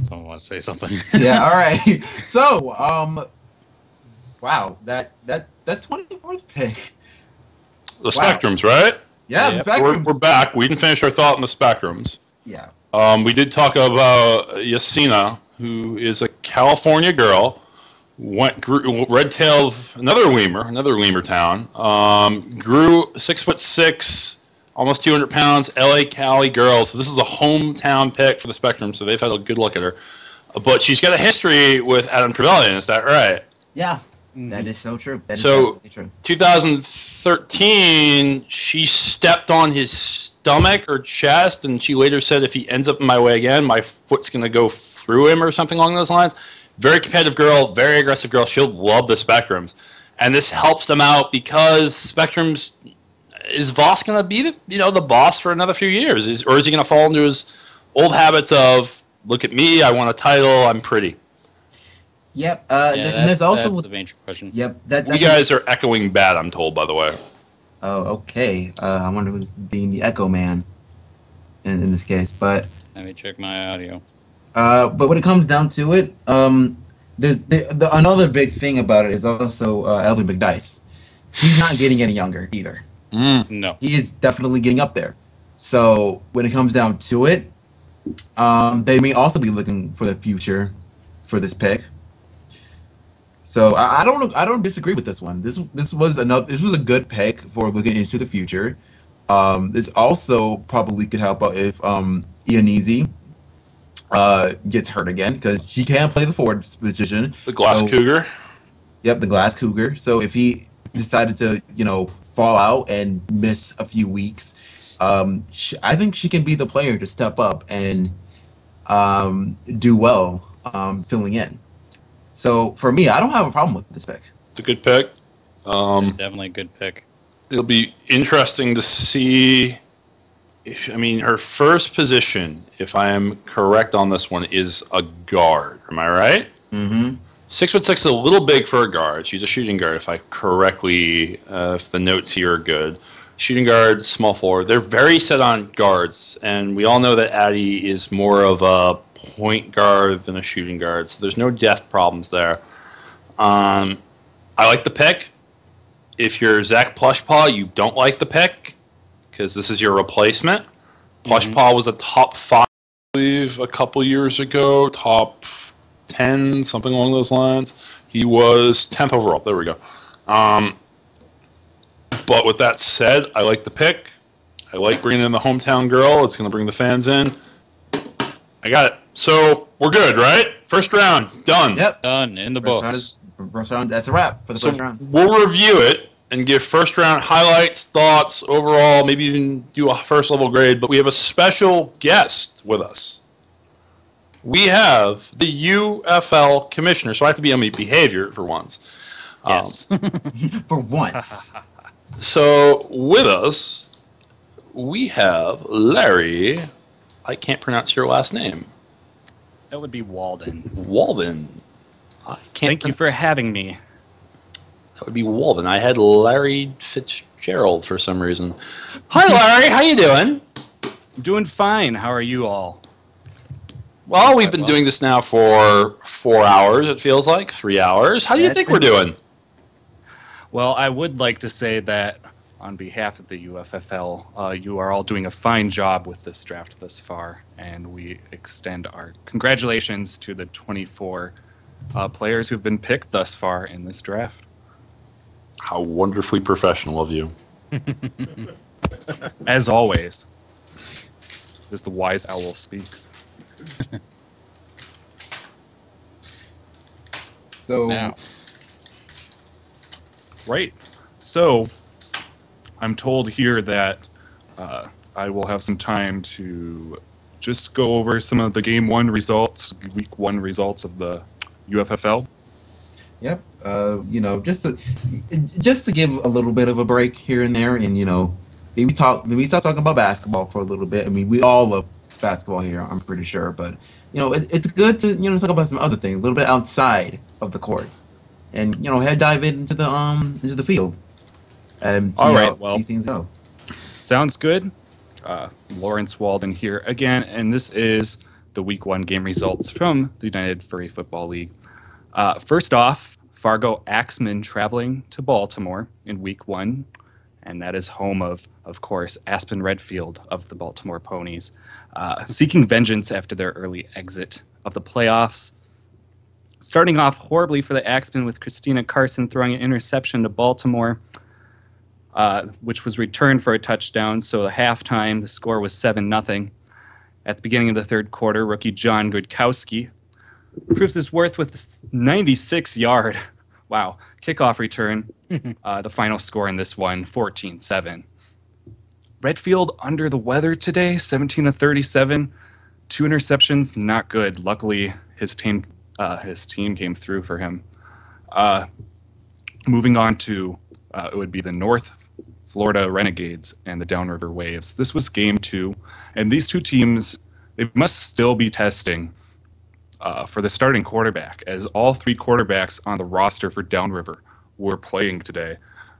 Someone wants to say something. Yeah. All right. So, wow, that 24th pick. The Spectrums, right? Yeah, the Spectrums. We're back. We didn't finish our thought on the Spectrums. Yeah. We did talk about Yasina, who is a California girl. Red tail of another lemur town. Grew 6'6", almost 200 pounds. LA Cali girl. So this is a hometown pick for the Spectrum. So they've had a good look at her. But she's got a history with Adam Trevelyan. Is that right? Yeah, that is so true. That is so true. 2013, she stepped on his stomach or chest, and she later said, "If he ends up in my way again, my foot's gonna go through him," or something along those lines. Very competitive girl, very aggressive girl. She'll love the Spectrums. And this helps them out because Spectrums, is Voss going to be the boss for another few years? Or is he going to fall into his old habits of, look at me, I want a title, I'm pretty? Yep. And there's also that's the major question. Yep. You guys are echoing bad, I'm told, by the way. Oh, okay. I wonder who's being the Echo Man in this case. But let me check my audio. But when it comes down to it, there's another big thing about it is also Elvin McDice. He's not getting any younger either. No. He is definitely getting up there. So when it comes down to it, they may also be looking for the future for this pick. So I don't disagree with this one. This was a good pick for looking into the future. This also probably could help out if Ionese gets hurt again, because she can play the forward position. The Glass Cougar. Yep, the Glass Cougar. So if he decided to, fall out and miss a few weeks, I think she can be the player to step up and do well filling in. So for me, I don't have a problem with this pick. It's a good pick. Definitely a good pick. It'll be interesting to see. Her first position, if I am correct on this one, is a guard. Am I right? Mm-hmm. 6'6" is a little big for a guard. She's a shooting guard, if I correctly, if the notes here are good. Shooting guard, small forward. They're very set on guards, and we all know that Addie is more of a point guard than a shooting guard, so there's no depth problems there. I like the pick. If you're Zach Plushpaw, you don't like the pick, because this is your replacement. Plushpaw was a top 5, I believe, a couple years ago, top 10, something along those lines. He was 10th overall. There we go. But with that said, I like the pick. I like bringing in the hometown girl. It's going to bring the fans in. I got it. So we're good, right? First round, done. Yep. Done, in the books. First round, that's a wrap for the first round. We'll review it and give first round highlights, thoughts, overall, maybe even do a first level grade. But we have a special guest with us. We have the UFL commissioner, so I have to be on my behavior for once. Yes. For once. So with us, we have Larry. I can't pronounce your last name. That would be Walden. Walden. Thank you for having me. That would be Walden. I had Larry Fitzgerald for some reason. Hi, Larry. How you doing? I'm doing fine. How are you all? Well, we've been doing this now for 4 hours, it feels like. 3 hours. How do you think we're doing? Well, I would like to say that on behalf of the UFFL, you are all doing a fine job with this draft thus far, and we extend our congratulations to the 24 players who've been picked thus far in this draft. How wonderfully professional of you. As always, as the wise owl speaks. So, now. Right. So, I'm told here that I will have some time to just go over some of the Game 1 results, Week 1 results of the UFFL. Yep. Just to give a little bit of a break here and there, and maybe start talking about basketball for a little bit. I mean, we all love basketball here, I'm pretty sure, but it's good to talk about some other things, a little bit outside of the court, and dive into the field. And see all right, how well, these things go. Sounds good. Lawrence Walden here again, and this is the Week 1 game results from the United Furry Football League. First off, Fargo Axemen traveling to Baltimore in Week 1, and that is home of course, Aspen Redfield of the Baltimore Ponies, seeking vengeance after their early exit of the playoffs. Starting off horribly for the Axemen with Christina Carson throwing an interception to Baltimore, which was returned for a touchdown. So at halftime, the score was 7-0. At the beginning of the third quarter, rookie John Grodkowski proves his worth with this 96-yard, wow, kickoff return. The final score in this one, 14-7. Redfield under the weather today, 17-37. 2 interceptions, not good. Luckily, his team came through for him. Moving on to, it would be the North Florida Renegades and the Downriver Waves. This was game 2, and these two teams, they must still be testing for the starting quarterback, as all 3 quarterbacks on the roster for Downriver were playing today.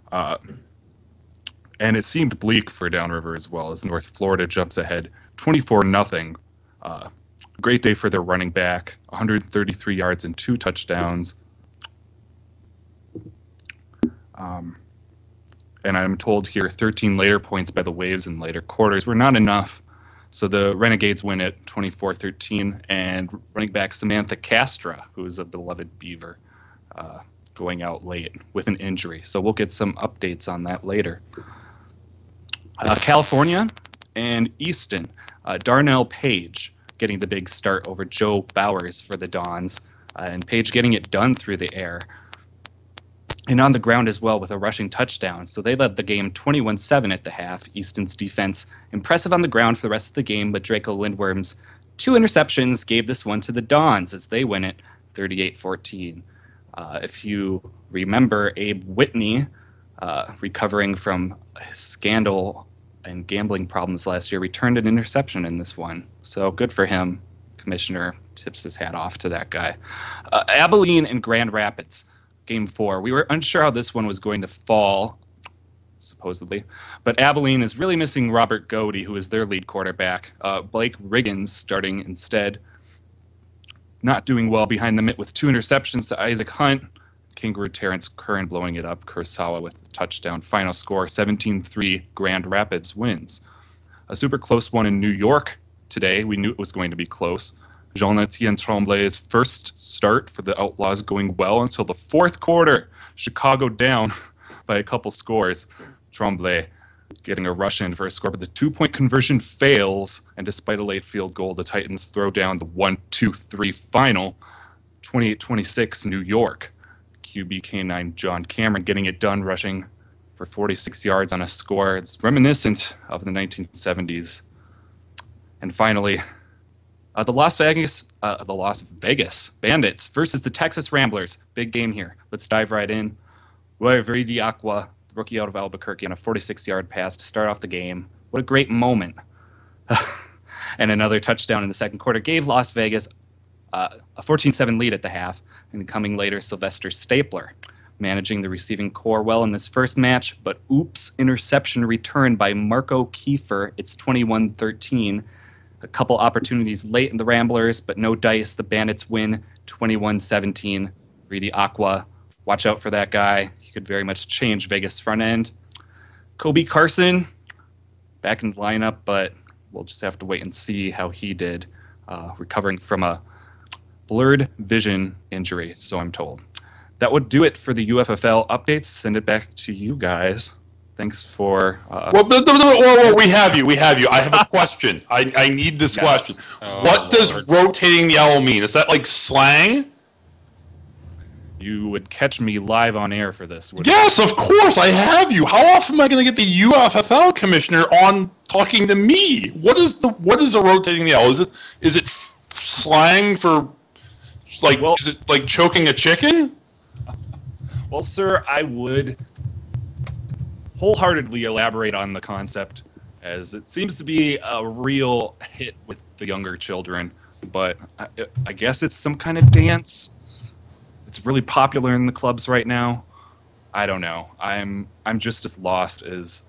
And it seemed bleak for Downriver as well, as North Florida jumps ahead 24-0. Great day for their running back, 133 yards and 2 touchdowns. And I'm told here 13 later points by the Waves in later quarters were not enough. So the Renegades win at 24-13, and running back Samantha Castra, who is a beloved Beaver, going out late with an injury. So we'll get some updates on that later. California and Easton. Darnell Page getting the big start over Joe Bowers for the Dons, and Page getting it done through the air. And on the ground as well with a rushing touchdown. So they led the game 21-7 at the half. Easton's defense impressive on the ground for the rest of the game, but Draco Lindworm's 2 interceptions gave this one to the Dons as they win it 38-14. If you remember, Abe Whitney, recovering from his scandal and gambling problems last year, returned an interception in this one. So good for him. Commissioner tips his hat off to that guy. Abilene and Grand Rapids. Game 4. We were unsure how this one was going to fall, supposedly. But Abilene is really missing Robert Godey, who is their lead quarterback. Blake Riggins starting instead. Not doing well behind the mitt with 2 interceptions to Isaac Hunt. Kangaroo Terrence Curran blowing it up. Kurosawa with the touchdown. Final score, 17-3. Grand Rapids wins. A super close one in New York today. We knew it was going to be close. Jean-Etienne Tremblay's first start for the Outlaws going well until the 4th quarter. Chicago down by a couple scores. Tremblay getting a rush in for a score, but the 2-point conversion fails, and despite a late field goal, the Titans throw down the 1-2-3 final. 28-26 New York. QB K9 John Cameron getting it done, rushing for 46 yards on a score. It's reminiscent of the 1970s. And finally, the Las Vegas Bandits versus the Texas Ramblers. Big game here. Let's dive right in. Roy Viridiacqua, rookie out of Albuquerque, on a 46-yard pass to start off the game. What a great moment. And another touchdown in the second quarter gave Las Vegas a 14-7 lead at the half. And coming later, Sylvester Stapler managing the receiving core well in this first match, but oops, interception returned by Marco Kiefer. It's 21-13. A couple opportunities late in the Ramblers, but no dice. The Bandits win 21-17. Viridiacqua, watch out for that guy. He could very much change Vegas' front end. Kobe Carson, back in the lineup, but we'll just have to wait and see how he did, recovering from a blurred vision injury, so I'm told. That would do it for the UFFL updates. Send it back to you guys. Thanks for... Whoa, we have you. I have a question. I need this question. What does rotating the owl mean? Is that like slang? You would catch me live on air for this. Yes, of course, I have you. How often am I going to get the UFFL commissioner on talking to me? What is a rotating the owl? Is it slang for, like, is it like choking a chicken? Well, sir, I would wholeheartedly elaborate on the concept, as it seems to be a real hit with the younger children. But I guess it's some kind of dance. It's really popular in the clubs right now. I don't know. I'm just as lost as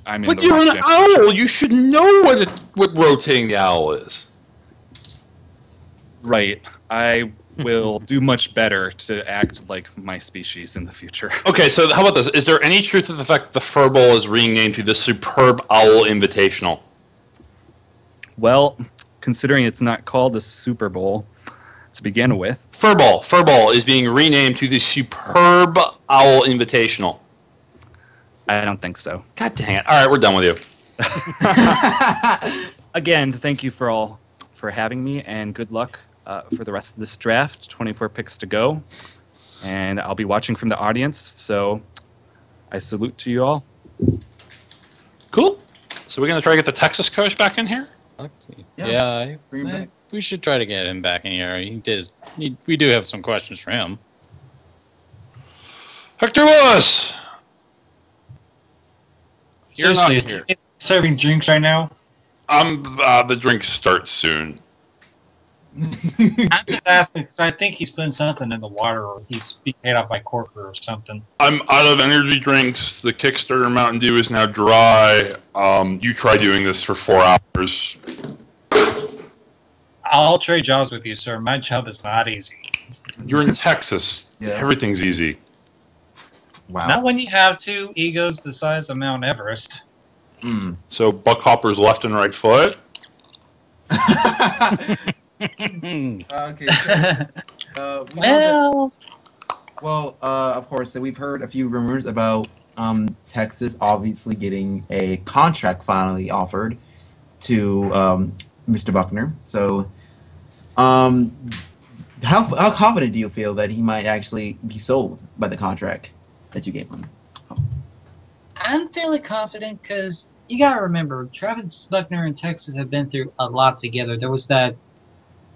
I'm in. But you're an owl. You should know what rotating the owl is. Right. I will do much better to act like my species in the future. Okay, so how about this? Is there any truth to the fact the Fur Bowl is renamed to the Superb Owl Invitational? Well, considering it's not called the Super Bowl to begin with. Fur Bowl is being renamed to the Superb Owl Invitational. I don't think so. God dang it. All right, we're done with you. Again, thank you for having me, and good luck for the rest of this draft. 24 picks to go, and I'll be watching from the audience, so I salute to you all. Cool. So we're going to try to get the Texas coach back in here? Yeah, we should try to get him back in here. We do have some questions for him. Hector Willis! You're not Seriously, here. serving drinks right now? The drinks start soon. I'm just asking because I think he's putting something in the water, or he's being paid off by corporate or something. I'm out of energy drinks. The Kickstarter Mountain Dew is now dry. You try doing this for 4 hours. I'll trade jobs with you, sir. My job is not easy. You're in Texas. Yeah. Everything's easy. Wow. Not when you have 2 egos the size of Mount Everest. So Buck Hopper's left and right foot. Okay. So, we know that, of course, so we've heard a few rumors about Texas obviously getting a contract finally offered to Mr. Buckner. So, how confident do you feel that he might actually be sold by the contract that you gave him? I'm fairly confident because you gotta remember, Travis Buckner and Texas have been through a lot together. There was that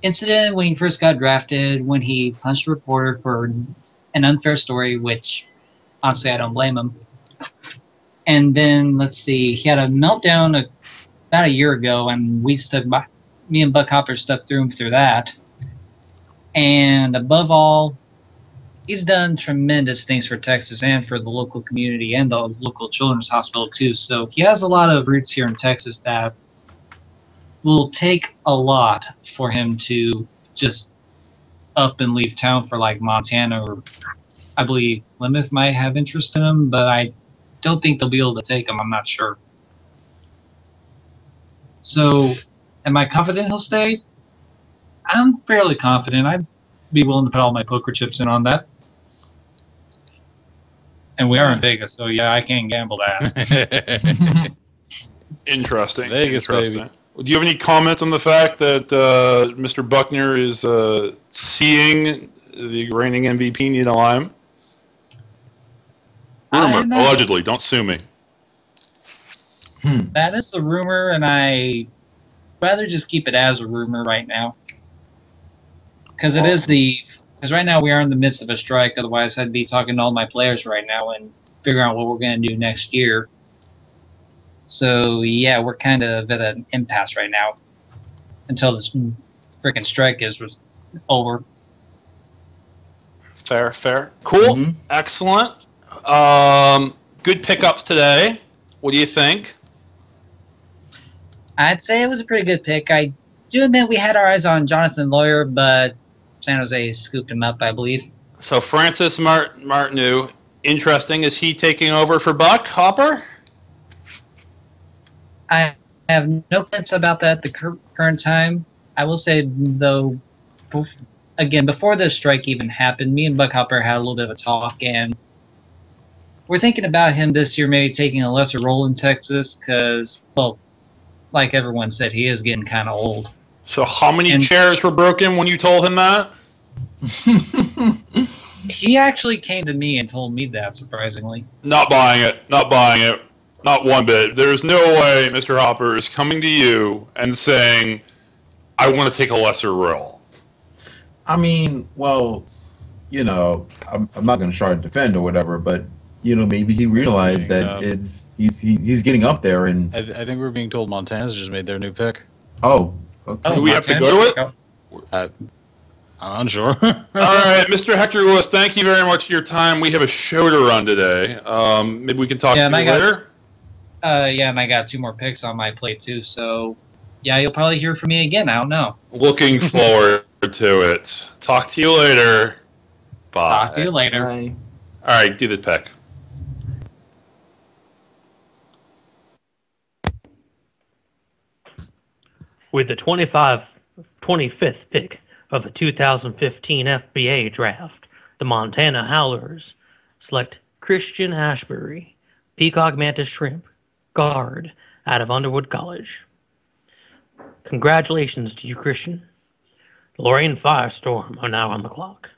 incident when he first got drafted, when he punched a reporter for an unfair story, which honestly I don't blame him. And then let's see, he had a meltdown about a year ago, and me and Buck Hopper stuck through him through that. And above all, he's done tremendous things for Texas and for the local community and the local children's hospital too. So he has a lot of roots here in Texas that will take a lot for him to just up and leave town for like Montana, or I believe Plymouth might have interest in him, but I don't think they'll be able to take him. I'm not sure. So am I confident he'll stay? I'm fairly confident. I'd be willing to put all my poker chips in on that. And we are in Vegas, so yeah, I can't gamble that. Interesting. Vegas, Interesting. baby. Do you have any comment on the fact that Mr. Buckner is seeing the reigning MVP need a lime? Rumor, allegedly. Don't sue me. That is the rumor, and I'd rather just keep it as a rumor right now. Because because right now we are in the midst of a strike, otherwise I'd be talking to all my players right now and figuring out what we're going to do next year. So yeah, we're kind of at an impasse right now until this freaking strike is over. Fair. Cool. Excellent. Good pickups today. What do you think? I'd say it was a pretty good pick. I do admit we had our eyes on Jonathan Lawyer, but San Jose scooped him up, I believe. So Francis Martineau, interesting. Is he taking over for Buck Hopper? I have no comments about that at the current time. I will say, though, again, before the strike even happened, me and Buck Hopper had a little bit of a talk, and we're thinking about him this year maybe taking a lesser role in Texas because, well, like everyone said, he is getting kind of old. So how many chairs were broken when you told him that? He actually came to me and told me that, surprisingly. Not buying it. Not one bit. There's no way Mr. Hopper is coming to you and saying, I want to take a lesser role. I mean, well, you know, I'm not going to try to defend or whatever, but, you know, maybe he realized that he's geting up there. And I think we're being told Montana's just made their new pick. Oh, okay. Do we have to go to it? I'm unsure. All right, Mr. Hector Lewis, thank you very much for your time. We have a show to run today. Maybe we can talk to you later. Yeah, and I got 2 more picks on my plate, too. So, yeah, you'll probably hear from me again. I don't know. Looking forward to it. Talk to you later. Bye. Talk to you later. Bye. All right, do the pick. With the 25th pick of the 2015 FBA Draft, the Montana Howlers select Christian Ashbury, Peacock Mantis Shrimp, guard, out of Underwood College. Congratulations to you, Christian. The Lorraine Firestorm are now on the clock.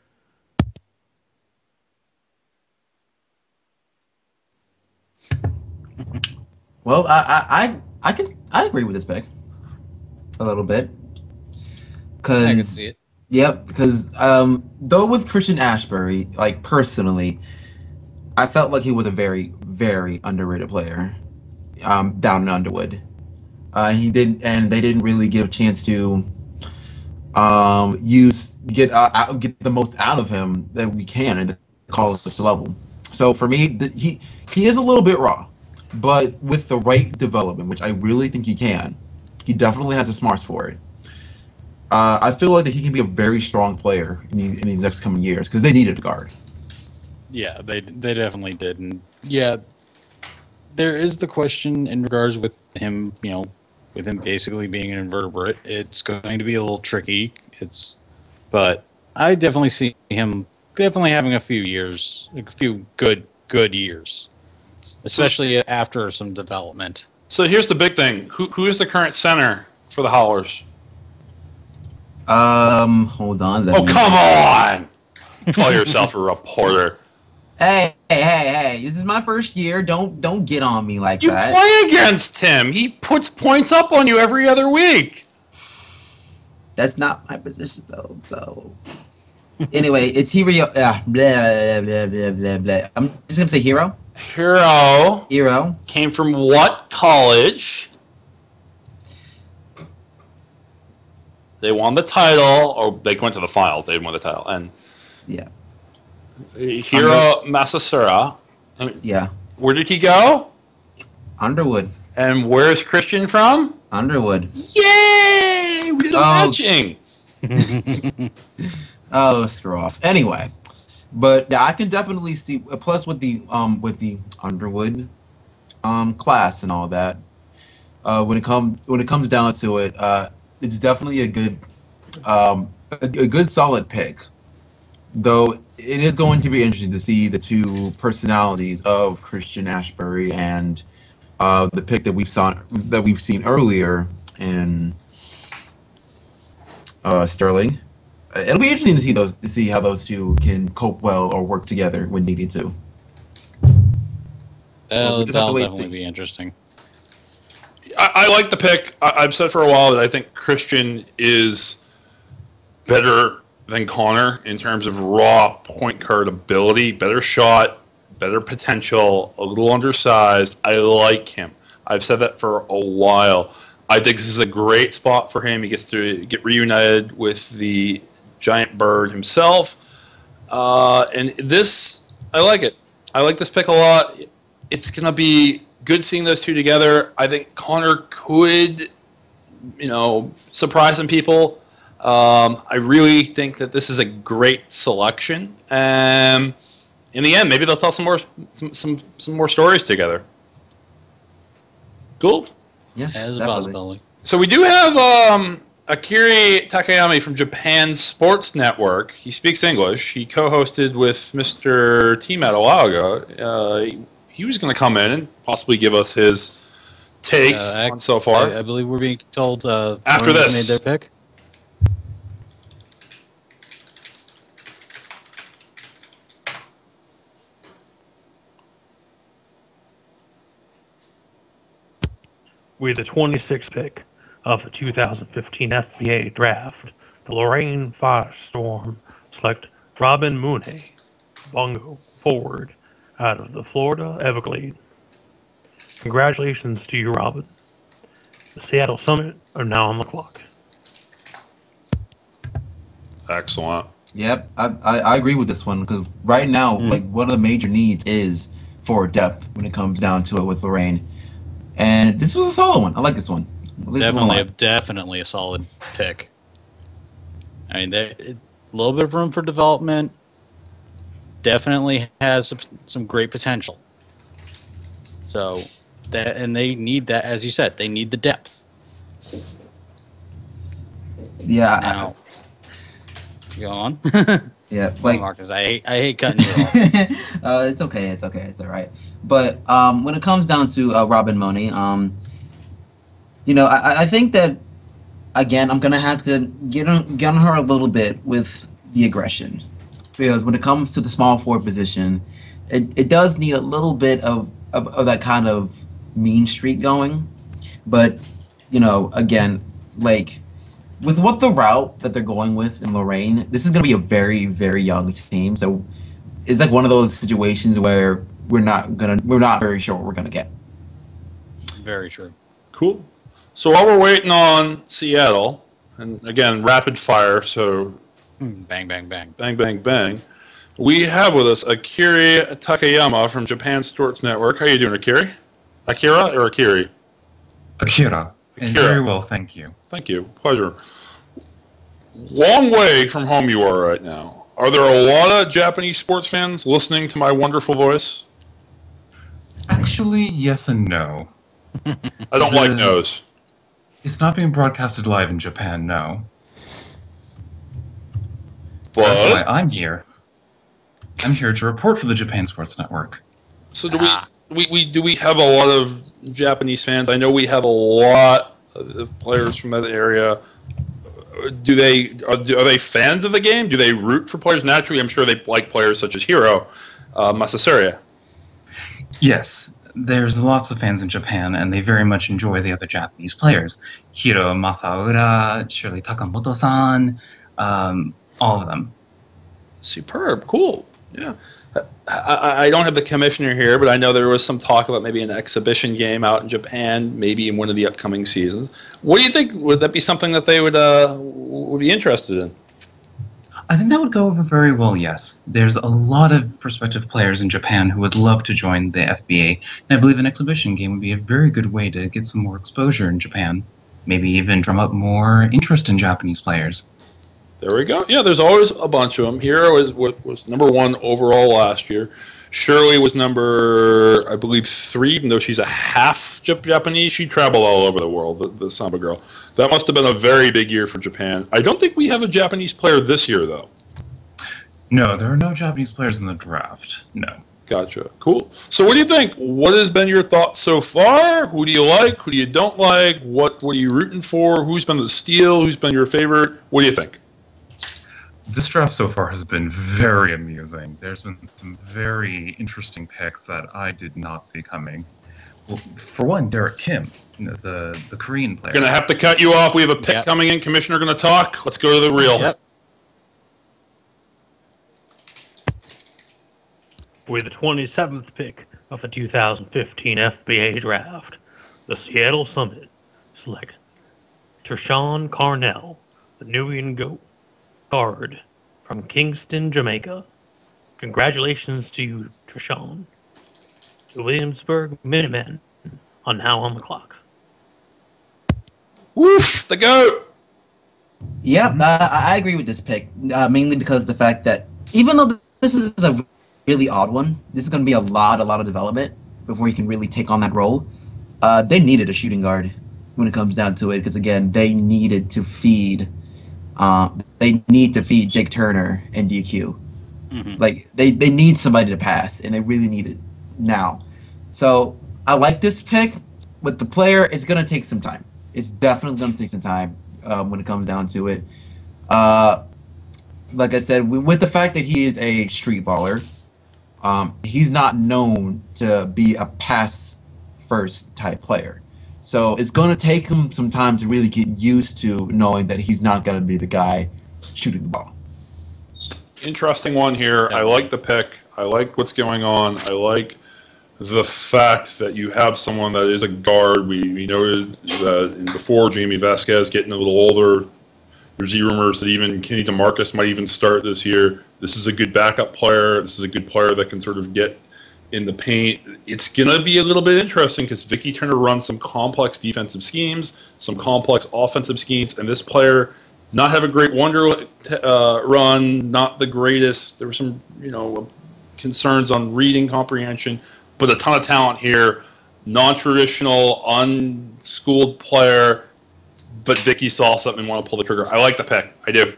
Well, I agree with this pick a little bit. I can see it. Yep, because though with Christian Ashbury, like personally, I felt like he was a very, very underrated player down in Underwood. They didn't really give a chance to get the most out of him that we can at the college level. So for me, he is a little bit raw, but with the right development, which I really think he can, he definitely has the smarts for it. I feel like that he can be a very strong player in these next coming years because they needed a guard. Yeah, they definitely did, and yeah, there is the question in regards with him, with him basically being an invertebrate. It's going to be a little tricky. But I definitely see him having a few good years, especially after some development. So here's the big thing. Who is the current center for the Howlers? Hold on. Oh, come on! Call yourself a reporter. Hey! This is my first year. Don't get on me like You that. play against him. He puts points up on you every other week. That's not my position though. So anyway, it's Hero. Blah blah blah blah blah blah. I'm just gonna say Hero. Hero came from what college? They won the title, or they went to the finals. They won the title, and yeah, Hero Masasura. Yeah. Where did he go? Underwood. And where's Christian from? Underwood. Yay! We did a matching. Oh, screw off. Anyway, but yeah, I can definitely see. Plus, with the Underwood class and all that, when it comes down to it, it's definitely a good solid pick. Though it is going to be interesting to see the two personalities of Christian Ashbury and the pick that we've seen earlier in Sterling. It'll be interesting to see how those two can cope well or work together when needed to. That'll definitely be interesting. I like the pick. I've said for a while that I think Christian is better than Kanter in terms of raw point guard ability, better shot, better potential, a little undersized. I like him. I've said that for a while. I think this is a great spot for him. He gets to get reunited with the giant bird himself. And this, I like it. I like this pick a lot. It's going to be good seeing those two together. I think Kanter could, surprise some people. I really think that this is a great selection. In the end, maybe they'll tell some more stories together. Cool. Yeah, as a possibility. So we do have Akiri Takayami from Japan's Sports Network. He speaks English. He co-hosted with Mr. T-Matt a while ago. He was going to come in and possibly give us his take on so far. I believe we're being told after this. Made their pick. With the 26th pick of the 2015 FBA Draft, the Lorraine Firestorm select Robin Mooney, bongo forward, out of the Florida Everglades. Congratulations to you, Robin. The Seattle Summit are now on the clock. Excellent. Yep, I agree with this one because right now, like one of the major needs is forward depth when it comes down to it with Lorraine. And this was a solid one. I like this one. Definitely a solid pick. I mean, a little bit of room for development. Definitely has some great potential. So and they need that, as you said, they need the depth. Yeah. Now, go on. Yeah, like Marcus, I hate cutting you off. It's okay. It's okay. It's all right. But when it comes down to Robin Money, I think that again, I'm gonna have to get on her a little bit with the aggression, because when it comes to the small forward position, it does need a little bit of that kind of mean streak going. But again, like with what the route that they're going with in Lorraine, this is gonna be a very, very young team. So it's like one of those situations where we're not very sure what we're gonna get. Very true. Cool. So while we're waiting on Seattle, and again, rapid fire, so bang, bang, bang. Bang, bang, bang. We have with us Akira Takayama from Japan Sports Network. How you doing, Akira? Akira or Akiri? Akira. And very well, thank you. Thank you. Pleasure. Long way from home you are right now. Are there a lot of Japanese sports fans listening to my wonderful voice? Actually, yes and no. I don't like no's. It's not being broadcasted live in Japan, no. But that's why I'm here. I'm here to report for the Japan Sports Network. So do we have a lot of Japanese fans? I know we have a lot of players from that area. Are they fans of the game? Do they root for players? Naturally, I'm sure they like players such as Hiro Masasaria. Yes, there's lots of fans in Japan, and they very much enjoy the other Japanese players. Hiro Masaura, Shirley Takamoto-san, all of them. Superb. Cool. Yeah. I don't have the commissioner here, but I know there was some talk about maybe an exhibition game out in Japan, maybe in one of the upcoming seasons. What do you think? Would that be something that they would be interested in? I think that would go over very well, yes. There's a lot of prospective players in Japan who would love to join the FBA, and I believe an exhibition game would be a very good way to get some more exposure in Japan. Maybe even drum up more interest in Japanese players. There we go. Yeah, there's always a bunch of them. Hiro was #1 overall last year. Shirley was number, I believe, 3, even though she's a half Japanese. She traveled all over the world, the Samba girl. That must have been a very big year for Japan. I don't think we have a Japanese player this year, though. No, there are no Japanese players in the draft. No. Gotcha. Cool. So what do you think? What has been your thoughts so far? Who do you like? Who do you don't like? What are you rooting for? Who's been the steal? Who's been your favorite? What do you think? This draft so far has been very amusing. There's been some very interesting picks that I did not see coming. Well, for one, Derek Kim, the Korean player. Gonna have to cut you off. We have a pick coming in. Commissioner gonna talk. Let's go to the reel. Yep. With the 27th pick of the 2015 FBA Draft, the Seattle Summit select Tershawn Carnell, the Wendingo guard from Kingston, Jamaica. Congratulations to you, Tershawn. The Williamsburg Minutemen are now on the clock. Woof, the GOAT! Yeah, I agree with this pick, mainly because of the fact that even though this is a really odd one, this is going to be a lot of development before he can really take on that role. They needed a shooting guard when it comes down to it, because again, they needed to feed Jake Turner and DQ. Mm-hmm. Like they need somebody to pass, and they really need it now. So I like this pick, but the player is gonna take some time. It's definitely gonna take some time when it comes down to it. Like I said, with the fact that he is a street baller, he's not known to be a pass first type player. So it's going to take him some time to really get used to knowing that he's not going to be the guy shooting the ball. Interesting one here. I like the pick. I like what's going on. I like the fact that you have someone that is a guard. We noted that before Jamie Vasquez getting a little older, there's rumors that even Kenny DeMarcus might even start this year. This is a good backup player. This is a good player that can sort of get in the paint. It's going to be a little bit interesting because Vicky Turner runs some complex defensive schemes, some complex offensive schemes, and this player not have a great wonder run, not the greatest. There were some, concerns on reading comprehension, but a ton of talent here. Non-traditional, unschooled player, but Vicky saw something and want to pull the trigger. I like the pick. I do.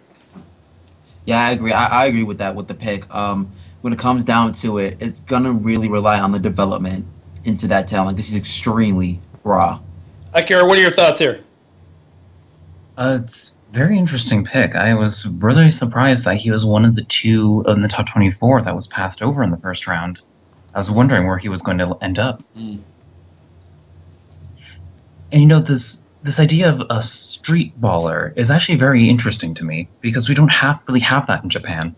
Yeah, I agree. I agree with that, with the pick. When it comes down to it, it's going to really rely on the development into that talent because he's extremely raw. Akira, what are your thoughts here? It's a very interesting pick. I was really surprised that he was one of the 2 in the top 24 that was passed over in the first round. I was wondering where he was going to end up. Mm. And this idea of a street baller is actually very interesting to me because we don't really have that in Japan.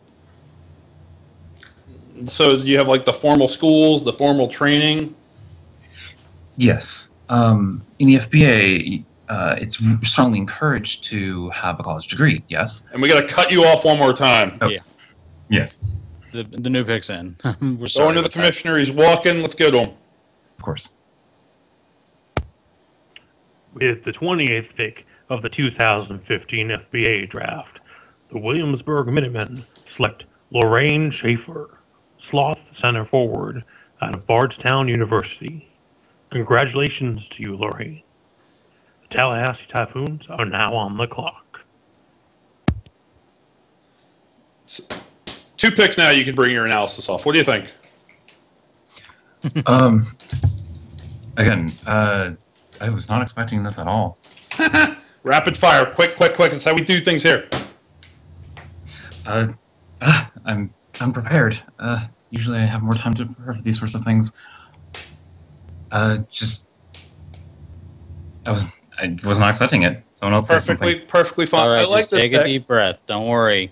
So you have like the formal schools, the formal training? Yes. In the FBA, it's strongly encouraged to have a college degree, yes? And we got to cut you off one more time. Oh, Yeah. Yes. The new pick's in. We're Going to the commissioner. He's walking. Let's go to him. Of course. With the 28th pick of the 2015 FBA Draft, the Williamsburg Minutemen select Lorraine Schaefer, Sloth Center Forward out of Bardstown University. Congratulations to you, Lorraine. The Tallahassee Typhoons are now on the clock. 2 picks now. You can bring your analysis off. What do you think? Again, I was not expecting this at all. Rapid fire. Quick. That's how we do things here. I'm prepared. Usually I have more time to prepare for these sorts of things. I was not expecting it. Someone else said something. Perfectly fine. All right, I like just this take pick. a deep breath. Don't worry.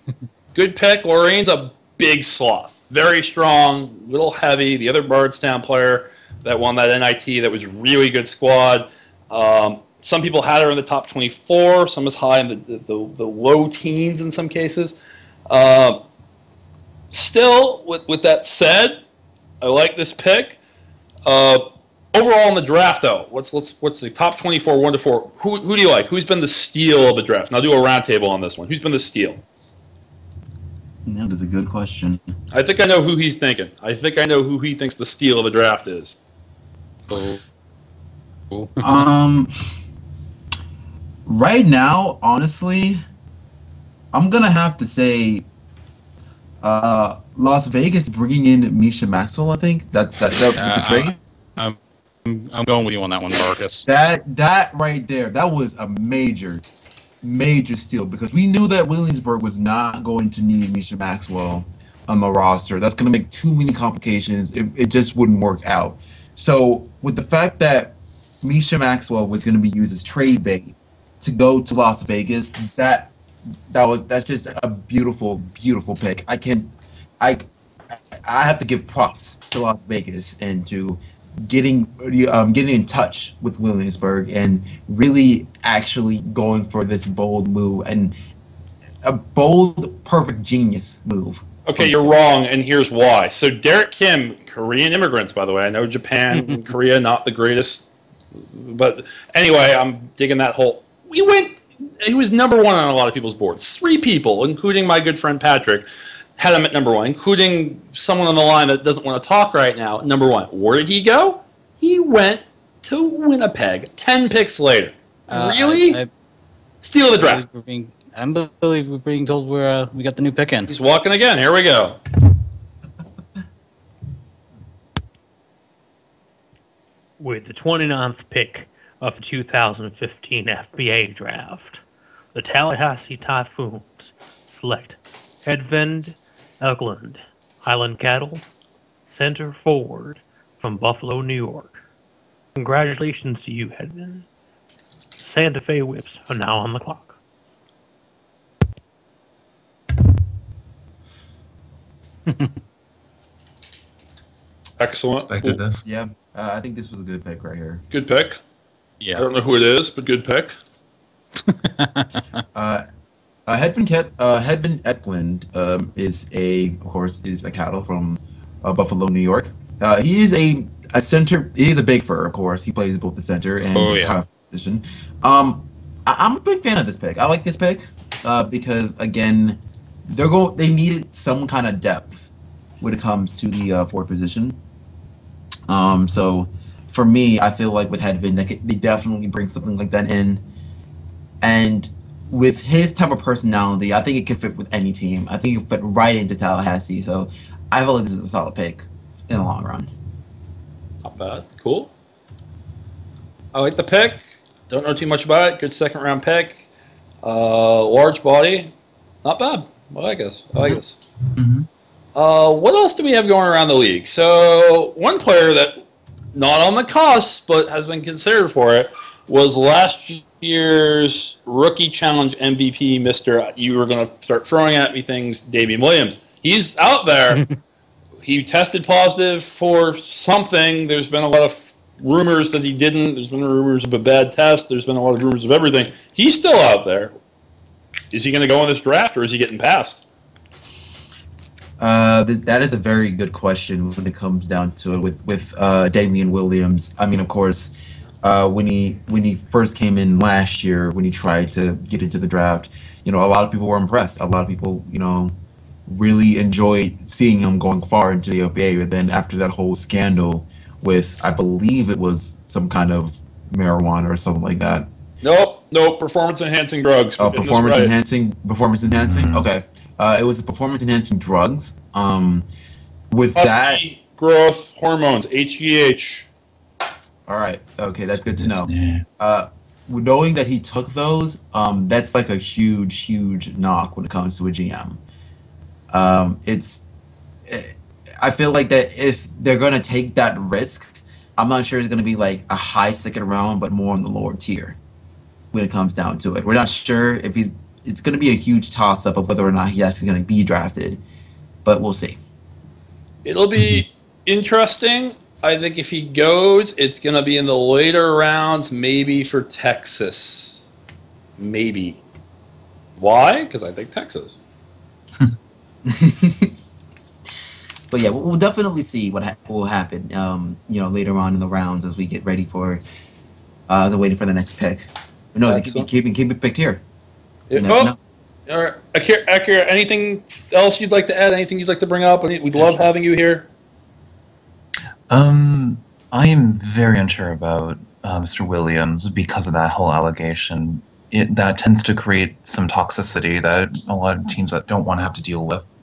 Good pick. Lorraine's a big sloth. Very strong, little heavy. The other Bardstown player that won that NIT that was really good squad. Some people had her in the top 24. Some as high in the low teens in some cases. Still, with that said, I like this pick. Overall in the draft, though, what's the top 24, 1 to 4? Who do you like? Who's been the steal of the draft? And I'll do a roundtable on this one. Who's been the steal? That is a good question. I think I know who he's thinking. I think I know who he thinks the steal of the draft is. Right now, honestly, I'm gonna have to say, Las Vegas bringing in Misha Maxwell. I think that the trade. I'm going with you on that one, Marcus. That right there, that was a major steal because we knew that Williamsburg was not going to need Misha Maxwell on the roster. That's going to make too many complications. It just wouldn't work out. So with the fact that Misha Maxwell was going to be used as trade bait to go to Las Vegas, that's just a beautiful pick. I have to give props to Las Vegas and to getting in touch with Williamsburg and really actually going for this bold move and a bold, perfect genius move. Okay, you're wrong, and here's why. So Derek Kim, Korean immigrants, by the way. I know Japan and Korea, not the greatest. But anyway, I'm digging that hole. He was number 1 on a lot of people's boards. 3 people, including my good friend Patrick, had him at number 1, including someone on the line that doesn't want to talk right now. Number 1. Where did he go? He went to Winnipeg 10 picks later. Really? Steal of the draft. I believe we're being told we got the new pick in. He's walking again. Here we go. With the 29th pick of the 2015 FBA Draft, the Tallahassee Typhoons select Edvin Eklund, Highland Cattle, center forward from Buffalo, New York. Congratulations to you, Edvin. Santa Fe Whips are now on the clock. Excellent. Expected this. Yeah, I think this was a good pick right here. Good pick. Yeah. I don't know who it is, but good pick. Hedvin Eklund is a cattle from Buffalo, New York. He is a center. He is a big fur, of course. He plays both the center and half position. I'm a big fan of this pick. I like this pick. because again, they needed some kind of depth when it comes to the forward position. So for me, I feel like with Hedvin, they definitely bring something like that in, and with his type of personality, I think it could fit with any team. I think it could fit right into Tallahassee. So I feel like this is a solid pick in the long run. Not bad. Cool. I like the pick. Don't know too much about it. Good second round pick. Large body. Not bad. I like this. Mm-hmm. What else do we have going around the league? So one player that not on the cusp but has been considered for it was last year's Rookie Challenge MVP, Mr. You were going to start throwing at me things, Damian Williams. He's out there. He tested positive for something. There's been a lot of rumors that he didn't. There's been rumors of a bad test. There's been a lot of rumors of everything. He's still out there. Is he going to go in this draft, or is he getting passed? That is a very good question when it comes down to it with Damian Williams. I mean, of course, when he first came in last year, when he tried to get into the draft, a lot of people were impressed. A lot of people, really enjoyed seeing him going far into the FBA. But then after that whole scandal with, I believe it was some kind of marijuana or something like that. Nope. Performance enhancing drugs. Oh, performance enhancing. Mm-hmm. Okay. It was performance enhancing drugs. With Husky that, growth hormones, HGH. all right. Okay, that's good to know. Yeah. Knowing that he took those, that's like a huge knock when it comes to a GM. I feel like that if they're gonna take that risk, I'm not sure it's gonna be like a high second round, but more on the lower tier when it comes down to it. We're not sure if it's gonna be a huge toss up of whether or not he's actually gonna be drafted, but we'll see. It'll be interesting. I think if he goes, it's going to be in the later rounds, maybe for Texas. Maybe. Why? Because I think Texas. But yeah, we'll definitely see what will happen, later on in the rounds as we get ready for, waiting for the next pick. Who knows? Keep it picked here. All right. Akira, anything else you'd like to add? Anything you'd like to bring up? We'd love having you here. I am very unsure about Mr. Williams because of that whole allegation. That tends to create some toxicity that a lot of teams that don't want to have to deal with.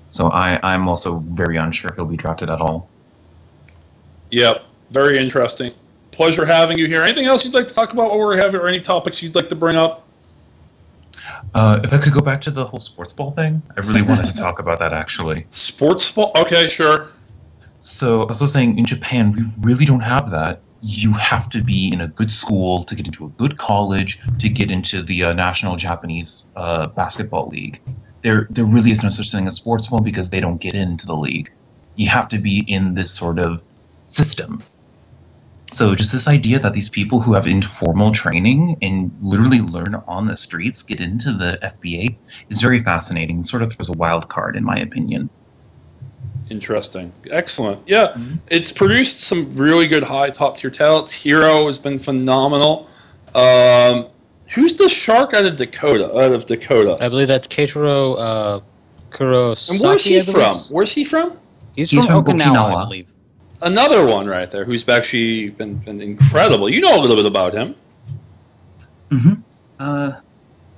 So I'm also very unsure if he'll be drafted at all. Yep, very interesting. Pleasure having you here. Anything else you'd like to talk about while we're having, or any topics you'd like to bring up? If I could go back to the whole sports ball thing, I really wanted to talk about that actually. Sports ball? Okay, sure. So I was also saying in Japan, we really don't have that. You have to be in a good school to get into a good college to get into the National Japanese Basketball League. There really is no such thing as sports ball because they don't get into the league. You have to be in this sort of system. So just this idea that these people who have informal training and literally learn on the streets get into the FBA is very fascinating. It sort of throws a wild card, in my opinion. Interesting. Excellent. Yeah, It's produced some really good top tier talents. Hero has been phenomenal. Who's the shark out of Dakota? I believe that's Keitaro Kurosaki. And where's he from? Where's he from? He's from Okinawa, I believe. Another one right there who's actually been incredible. You know a little bit about him.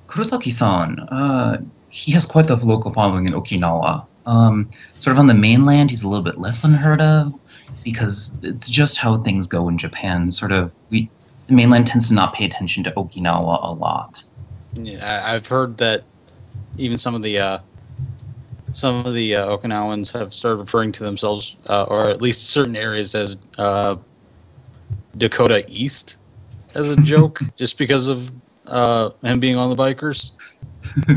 Kurosaki-san, he has quite the local following in Okinawa. Sort of on the mainland, he's a little bit less unheard of because it's just how things go in Japan. The mainland tends to not pay attention to Okinawa a lot. Yeah, I've heard that even some of the Okinawans have started referring to themselves, or at least certain areas, as Dakota East, as a joke, just because of him being on the bikers.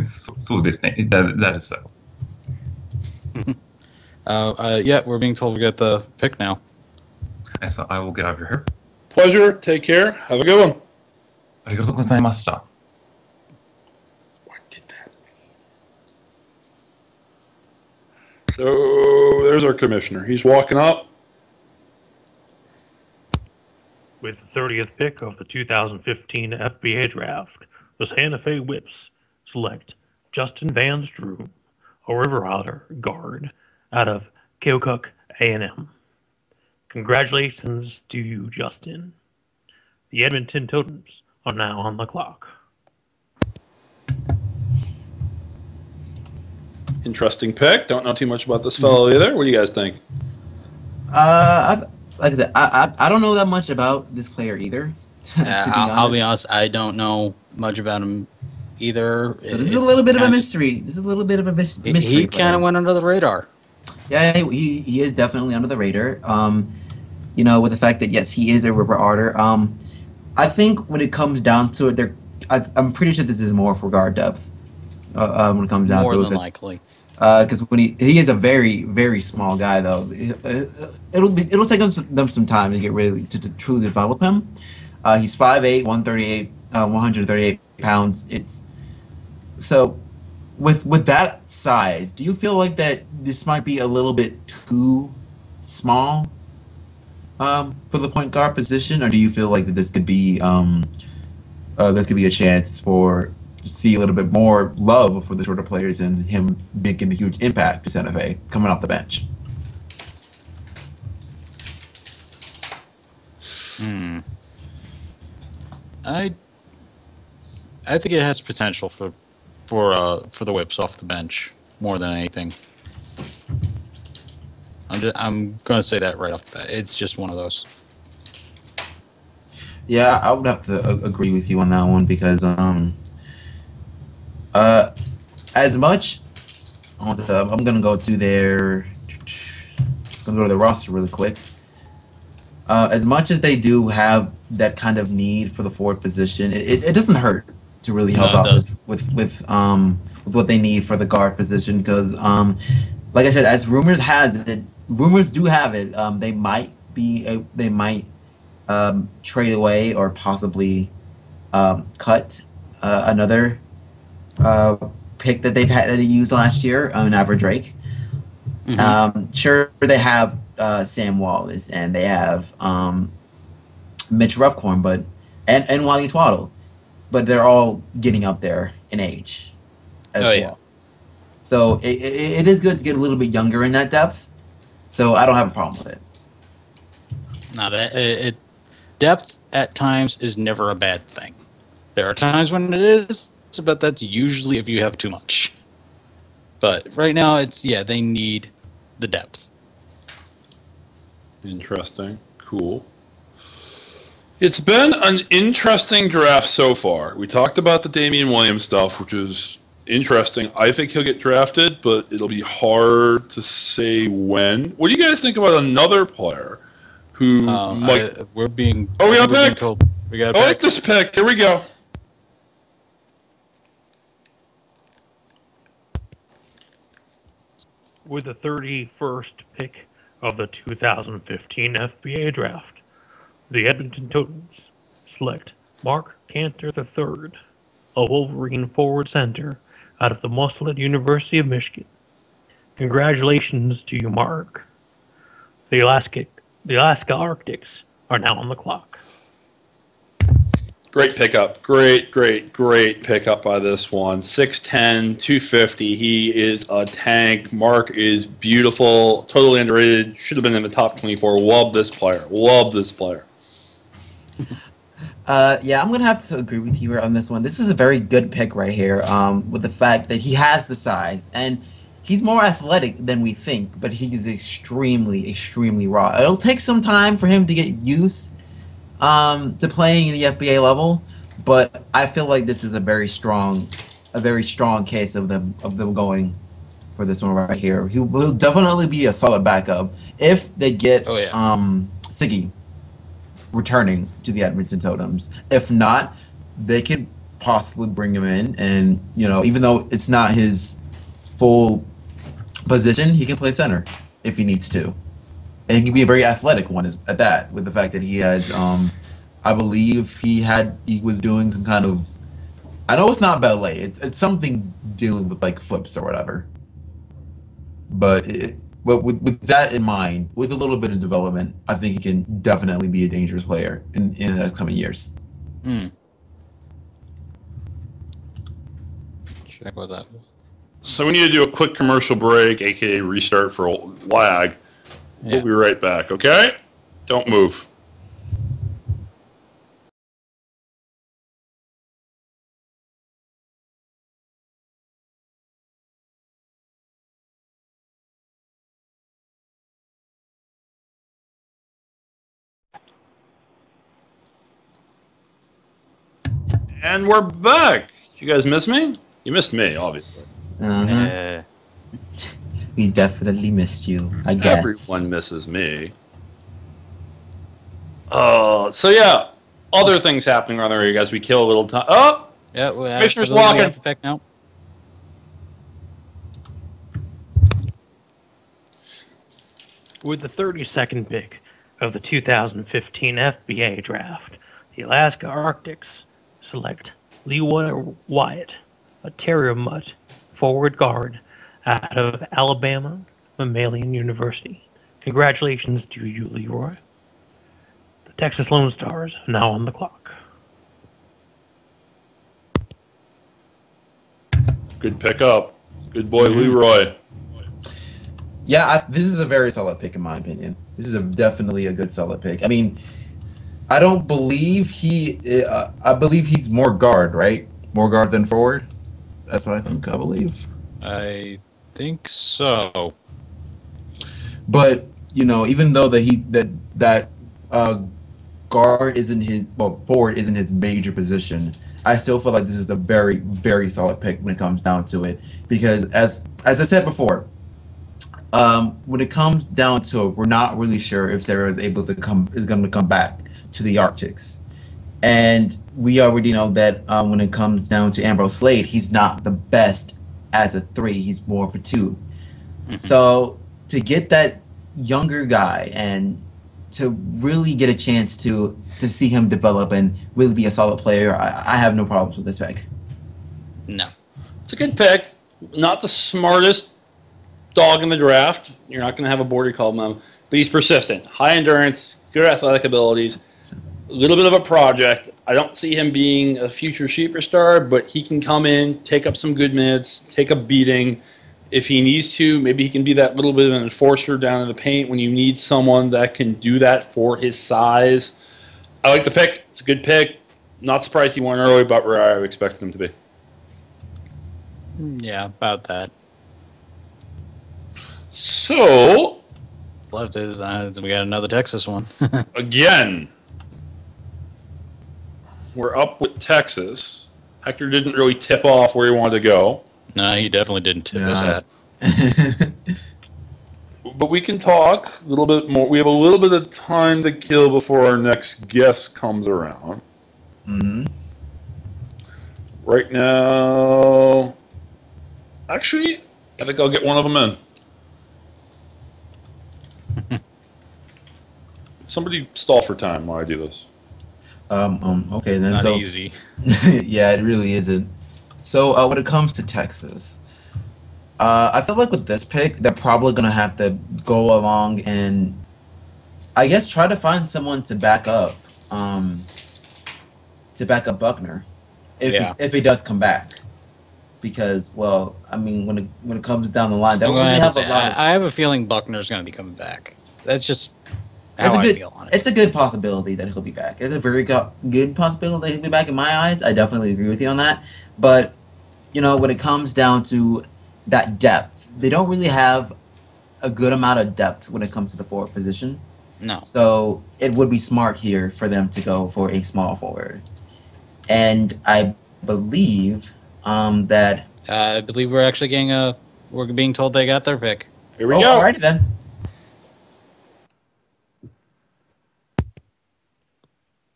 so that is so. Yeah, we're being told we got the pick now. I will get over here. Pleasure. Take care. Have a good one. Arigatou gozaimashita. I did that. So there's our commissioner. He's walking up. With the 30th pick of the 2015 FBA Draft, the Santa Fe Whips select Justin Van Stroom, a River Otter guard out of Keokuk A&M. Congratulations to you, Justin. The Edmonton Totems are now on the clock. Interesting pick. Don't know too much about this fellow either. What do you guys think? Like I said, I don't know that much about this player either. I'll be honest. I don't know much about him either. So this is a little bit of a mystery. This is a little bit of a mystery. He kind of went under the radar. Yeah, he is definitely under the radar. You know, with the fact that yes, he is a River Otter. I think when it comes down to it, I'm pretty sure this is more for guard depth. When it comes down to it, more than likely. Because when he is a very, very small guy, though, it'll take them some time to get ready to truly develop him. He's 5'8", 138 pounds. So with that size, do you feel like that this might be a little bit too small for the point guard position, or do you feel like that this could be a chance to see a little bit more love for the shorter players and him making a huge impact to Santa Fe coming off the bench? I think it has potential for the whips off the bench more than anything. I'm going to say that right off the bat. It's just one of those. Yeah, I would have to agree with you on that one because as much I'm gonna go to the roster really quick. As much as they do have that kind of need for the forward position, it doesn't hurt to really help out with what they need for the guard position because like I said, as rumors do have it, they might trade away or possibly cut another pick that they've had to use last year, Average Drake. Sure, they have Sam Wallace and they have Mitch Ruffcorn, and Wally Twaddle, but they're all getting up there in age as well. Yeah. So it is good to get a little bit younger in that depth. So I don't have a problem with it. No, depth at times is never a bad thing. There are times when it is, but that's usually if you have too much. But right now, they need the depth. Interesting. Cool. It's been an interesting draft so far. We talked about the Damian Williams stuff, which is interesting. I think he'll get drafted, but it'll be hard to say when. What do you guys think about another player who might... we're being... Oh, we got a pick! We got a pick. I like this pick. Here we go. With the 31st pick of the 2015 FBA Draft, the Edmonton Totems select Mark Kanter III, a Wolverine forward center out of the Musselman University of Michigan. Congratulations to you, Mark. The Alaska Arctics are now on the clock. Great pickup. Great pickup by this one. 6'10", 250. He is a tank. Mark is beautiful. Totally underrated. Should have been in the top 24. Love this player. Yeah, I'm going to have to agree with you on this one. This is a very good pick right here with the fact that he has the size. And he's more athletic than we think, but he's extremely, extremely raw. It'll take some time for him to get used to playing in the FBA level, but I feel like this is a very strong case of them going for this one right here. He will definitely be a solid backup if they get Siggy returning to the Edmonton Totems. If not, they could possibly bring him in, and even though it's not his full position, he can play center if he needs to. And he can be a very athletic one at that, with the fact that he has, I believe he was doing some kind of, I know it's not ballet, it's something dealing with like flips or whatever. But with that in mind, with a little bit of development, I think he can definitely be a dangerous player in the next coming years. check what that. So we need to do a quick commercial break, aka restart for lag. Yeah. We'll be right back, okay? Don't move. And we're back. You guys miss me? You missed me, obviously. Uh-huh. We definitely missed you, I guess. Everyone misses me. So yeah, other things happening around there, you guys. We kill a little time. Oh, Yeah, well, Commissioner's I believe we walking. have to pick now. With the 32nd pick of the 2015 FBA Draft, the Alaska Arctics select Leroy Wyatt, a terrier mutt forward guard out of Alabama Mammalian University. Congratulations to you, Leroy. The Texas Lone Stars are now on the clock. good pickup. Good boy, Leroy. Yeah, this is a very solid pick in my opinion. This is definitely a good solid pick. I mean, I don't believe I believe he's more guard, right? More guard than forward. That's what I think. I believe. I think so. But you know, even though that guard isn't his, well, forward isn't his major position, I still feel like this is a very, very solid pick when it comes down to it. Because as I said before, when it comes down to it, we're not really sure if Sarah is going to come back to the Arctics, and we already know that when it comes down to Ambrose Slade, he's not the best as a 3. He's more of a 2. So to get that younger guy and to really get a chance to see him develop and really be a solid player, I have no problems with this pick. No. It's a good pick. Not the smartest dog in the draft. You're not going to have a border collie mom, but he's persistent. High endurance, good athletic abilities, a little bit of a project. I don't see him being a future superstar, but he can come in, take up some good minutes, take a beating. If he needs to, maybe he can be that little bit of an enforcer down in the paint when you need someone that can do that for his size. I like the pick. It's a good pick. Not surprised he went early, but where I expected him to be. Yeah, about that. So, Left is we got another Texas one. again, we're up with Texas. Hector didn't really tip off where he wanted to go. No, he definitely didn't tip his hat. But we can talk a little bit more. We have a little bit of time to kill before our next guest comes around. Right now, actually, I think I'll get one of them in. Somebody stall for time while I do this. Okay then. Not so easy. yeah, it really isn't. So when it comes to Texas, I feel like with this pick, they're probably gonna have to go along and, I guess, try to find someone to back up Buckner, if he does come back. Because, well, I mean, when it comes down the line, they don't really have a lot. I have a feeling Buckner's going to be coming back. That's just how I feel on it. It's a good possibility that he'll be back. It's a very good possibility that he'll be back in my eyes. I definitely agree with you on that. But, you know, when it comes down to that depth, they don't really have a good amount of depth when it comes to the forward position. No. So it would be smart here for them to go for a small forward. And I believe that... I believe we're actually we're being told they got their pick. Here we go. Alrighty then.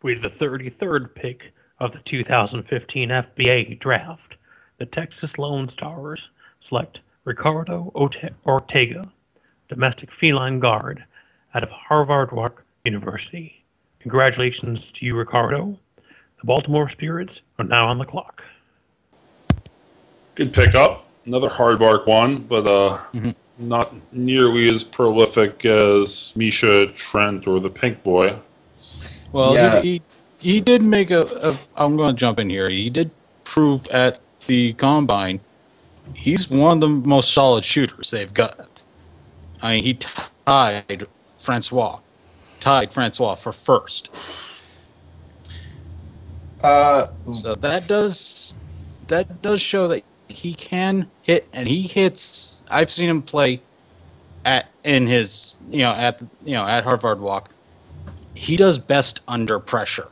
With the 33rd pick of the 2015 FBA Draft, the Texas Lone Stars select Ricardo Ortega, domestic feline guard out of Harvard University. Congratulations to you, Ricardo. The Baltimore Spirits are now on the clock. Good pickup. Another hard bark one, but not nearly as prolific as Misha, Trent, or the Pink Boy. Well, Yeah. he did make I'm going to jump in here. He did prove at the Combine he's one of the most solid shooters they've got. I mean, he tied Francois for first. So that does show that he can hit, and he hits. I've seen him play at Harvard Walk. He does best under pressure,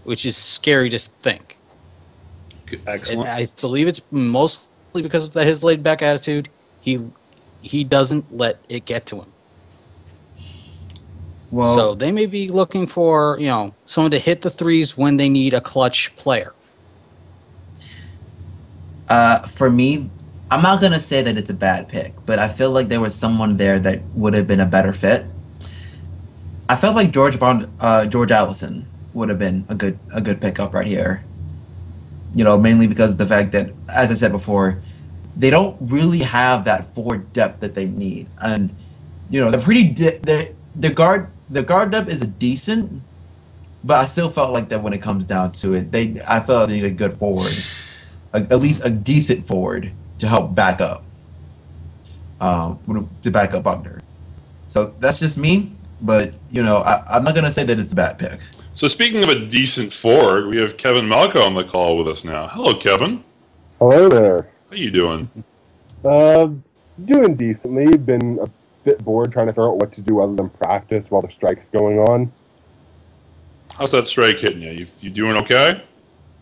which is scary to think. Excellent. And I believe it's mostly because of his laid back attitude. He doesn't let it get to him. Well, So they may be looking for, someone to hit the threes when they need a clutch player. for me, I'm not gonna say that it's a bad pick, but I feel like there was someone there that would have been a better fit. I felt like George Allison would have been a good pickup right here. Mainly because of the fact that, as I said before, they don't really have that forward depth that they need, and they're pretty. The guard depth is decent, but I still felt like that when it comes down to it, I felt they need a good forward, at least a decent forward to help back up, Buckner. So that's just me, but I'm not gonna say that it's a bad pick. So speaking of a decent forward, we have Kevin Malko on the call with us now. Hello, Kevin. Hello there. How you doing? Doing decently. Been a bit bored trying to figure out what to do other than practice while the strike's going on. How's that strike hitting you? You doing okay?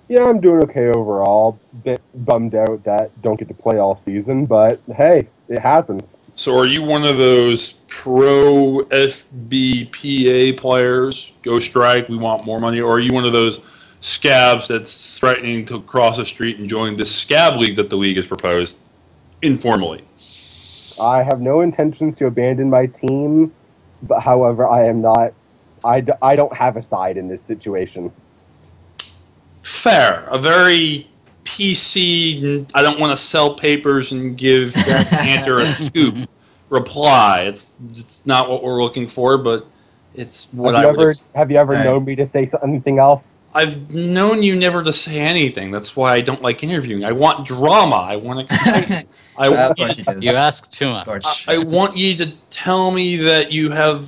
Yeah, I'm doing okay overall. Bit bummed out that don't get to play all season, but hey, it happens. So are you one of those pro FBPA players, go strike, we want more money, or are you one of those scabs that's threatening to cross the street and join this scab league that the league has proposed informally? I have no intentions to abandon my team, but however, I am not. I don't have a side in this situation. Fair. A very PC, I don't want to sell papers and give Kanter a scoop reply. It's not what we're looking for, but it's what Have you ever known me to say anything else? I've known you never to say anything. That's why I don't like interviewing. I want drama. I want excitement. You ask too much. I want you to tell me that you have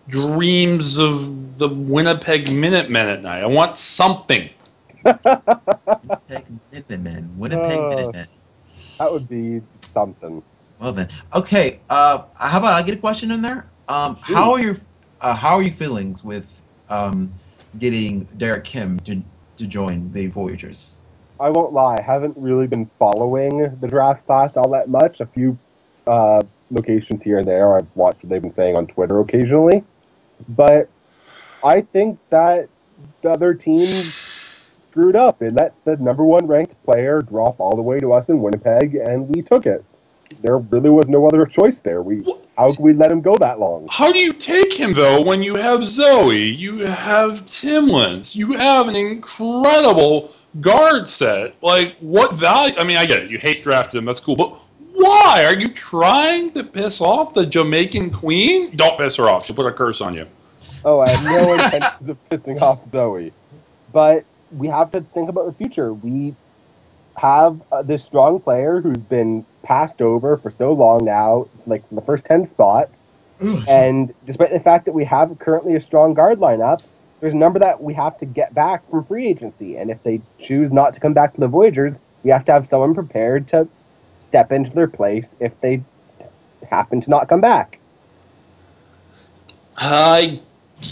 dreams of the Winnipeg Minutemen at night. I want something. Winnipeg Minutemen. That would be something. Well then, okay. How about I get a question in there? How are your feelings with getting Derek Kim to join the Voyagers? I won't lie, I haven't really been following the draft class all that much. A few locations here and there I've watched what they've been saying on Twitter occasionally. But I think that the other teams screwed up and let the #1 ranked player drop all the way to us in Winnipeg, and we took it. There really was no other choice there. How could we let him go that long? How do you take him, though, when you have Zoe, you have Timlins, you have an incredible guard set? Like, what value? I mean, I get it. You hate drafting him. That's cool. But why? Are you trying to piss off the Jamaican queen? Don't piss her off. She'll put a curse on you. Oh, I have no intentions of pissing off Zoe. But we have to think about the future. We have this strong player who's been passed over for so long now, like the first 10 spots. And despite the fact that we have currently a strong guard lineup, there's a number that we have to get back from free agency. And if they choose not to come back to the Voyagers, we have to have someone prepared to step into their place if they happen to not come back.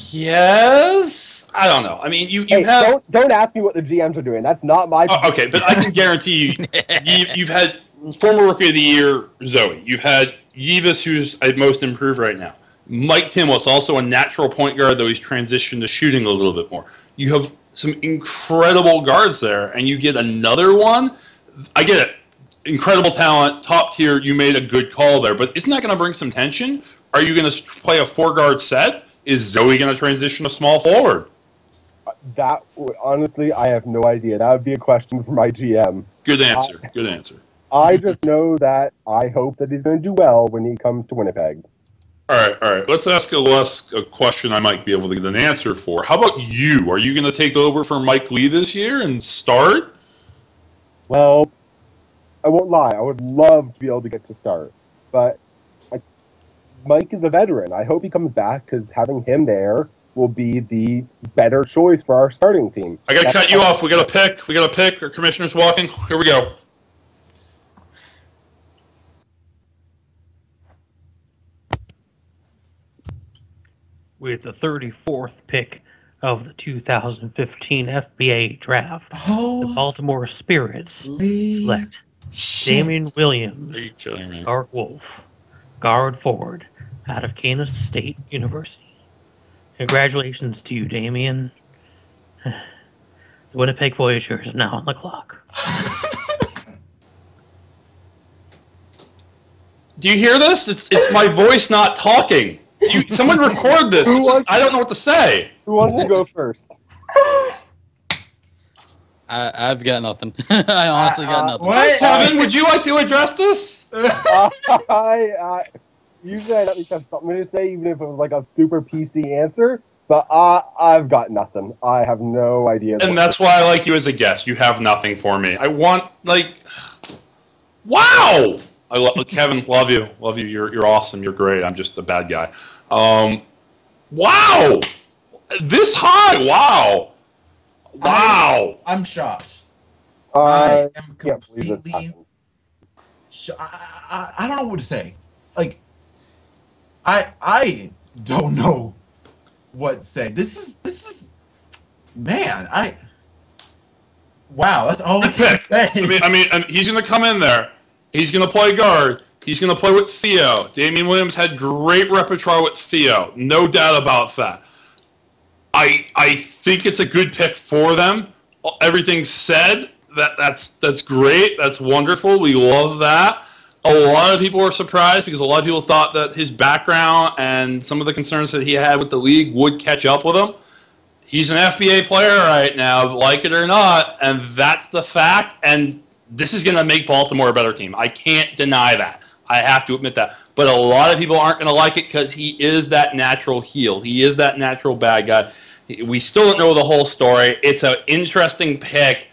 Yes. I don't know. I mean, you have. Don't ask me what the GMs are doing. That's not my. Okay, but I can guarantee you've had former Rookie of the Year Zoe. You've had Yves, who's at most improved right now. Mike Timlis, also a natural point guard, though he's transitioned to shooting a little bit more. You have some incredible guards there, and you get another one. I get it. Incredible talent, top tier. You made a good call there, but isn't that going to bring some tension? Are you going to play a 4-guard set? Is Zoe going to transition to small forward? Honestly, I have no idea. That would be a question for my GM. Good answer. Good answer. I just know that I hope that he's going to do well when he comes to Winnipeg. All right. Let's ask a question I might be able to get an answer for. How about you? Are you going to take over for Mike Lee this year and start? Well, I won't lie. I would love to be able to get to start, but Mike is a veteran. I hope he comes back because having him there will be the better choice for our starting team. I gotta cut you off. We got a pick. Our commissioner's walking. Here we go. With the 34th pick of the 2015 FBA Draft, the Baltimore Spirits select Damian Williams, Dark Wolf, guard forward, out of Kansas State University. Congratulations to you, Damian. The Winnipeg Voyagers are now on the clock. Do you hear this? It's my voice not talking. Someone record this. I don't know what to say. Who wants to go first? I've got nothing. I honestly got nothing. What? Kevin, would you like to address this? Usually I at least have something to say, even if it was like a super PC answer. But I've got nothing. I have no idea. And that's why I like you as a guest. You have nothing for me. I want, wow! Kevin, love you. Love you. You're awesome. You're great. I'm just a bad guy. Wow! This high! Wow! Wow! I'm shocked. I am completely. I don't know what to say. I don't know what to say. This is man. Wow. That's all I can say. I mean, he's gonna come in there. He's gonna play guard. He's going to play with Theo. Damian Williams had great repertoire with Theo. No doubt about that. I think it's a good pick for them. Everything's said. That's great. That's wonderful. We love that. A lot of people were surprised because a lot of people thought that his background and some of the concerns that he had with the league would catch up with him. He's an FBA player right now, like it or not, and that's the fact. And this is going to make Baltimore a better team. I can't deny that. I have to admit that. But a lot of people aren't going to like it because he is that natural heel. He is that natural bad guy. We still don't know the whole story. It's an interesting pick.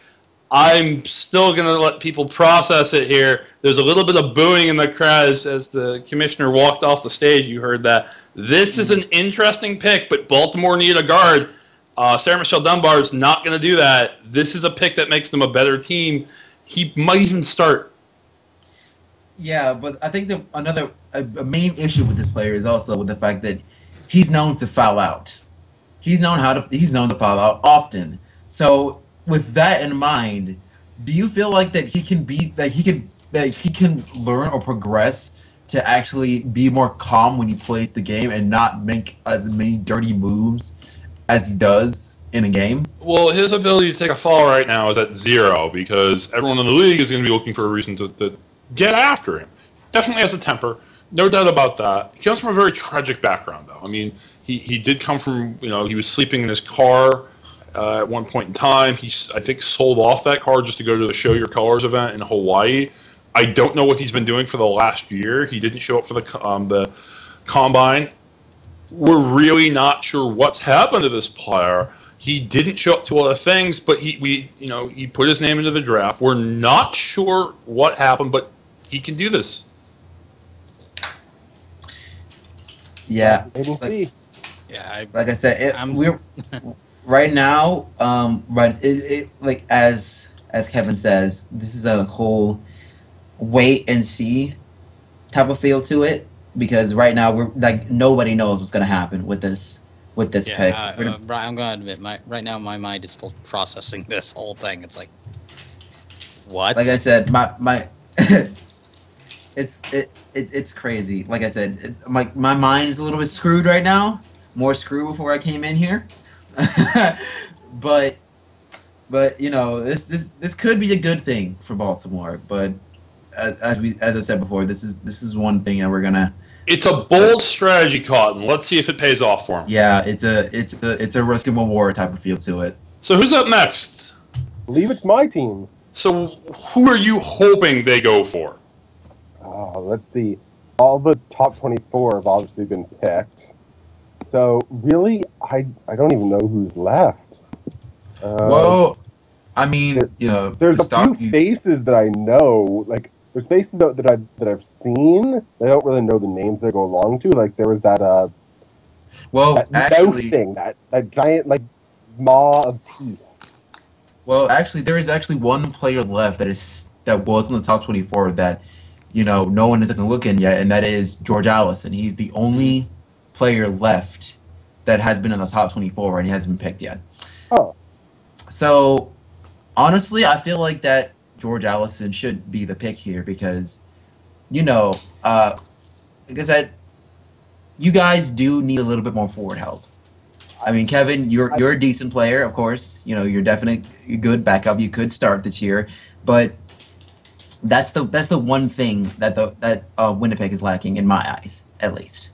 I'm still going to let people process it here. There's a little bit of booing in the crowd as the commissioner walked off the stage. You heard that. This is an interesting pick, but Baltimore needed a guard. Sarah Michelle Dunbar is not going to do that. This is a pick that makes them a better team. He might even start. Yeah, but I think a main issue with this player is also with the fact that he's known to foul out. He's known to foul out often. So with that in mind, do you feel like that he can learn or progress to actually be more calm when he plays the game and not make as many dirty moves as he does in a game? Well, his ability to take a fall right now is at 0 because everyone in the league is going to be looking for a reason to get after him. Definitely has a temper, no doubt about that. He comes from a very tragic background, though. I mean, he did come from, he was sleeping in his car at one point in time. He, I think, sold off that car just to go to the Show Your Colors event in Hawaii. I don't know what he's been doing for the last year. He didn't show up for the combine. We're really not sure what's happened to this player. He didn't show up to a lot of things, but he put his name into the draft. We're not sure what happened, but he can do this. Yeah. Like I said, we're right now. Like as Kevin says, this is a whole wait and see type of feel to it because right now we're like nobody knows what's gonna happen with this pick. I'm gonna admit, right now my mind is still processing this whole thing. It's like, what? Like I said, my it's crazy. Like I said, my mind is a little bit screwed right now. More screwed before I came in here. but this could be a good thing for Baltimore. But as I said before, this is one thing that we're gonna. It's a bold strategy, Cotton. Let's see if it pays off for him. Yeah, it's a risk and reward type of feel to it. So who's up next? I believe it's my team. So who are you hoping they go for? Let's see. All the top 24 have obviously been picked. So really, I don't even know who's left. Well, I mean, there's a few faces that I know. Like, there's faces that I've seen. I don't really know the names they go along to. Like, there was that actually, thing, that giant like maw of teeth. Well, actually, there is actually one player left that was in the top 24 that, no one is going to look in yet, and that is George Allison. He's the only player left that has been in the top 24, and he hasn't been picked yet. Oh. So, honestly, I feel like that George Allison should be the pick here because, like I said, you guys do need a little bit more forward help. I mean, Kevin, you're a decent player, of course. You're definitely a good backup. You could start this year, but that's the one thing that Winnipeg is lacking in my eyes, at least.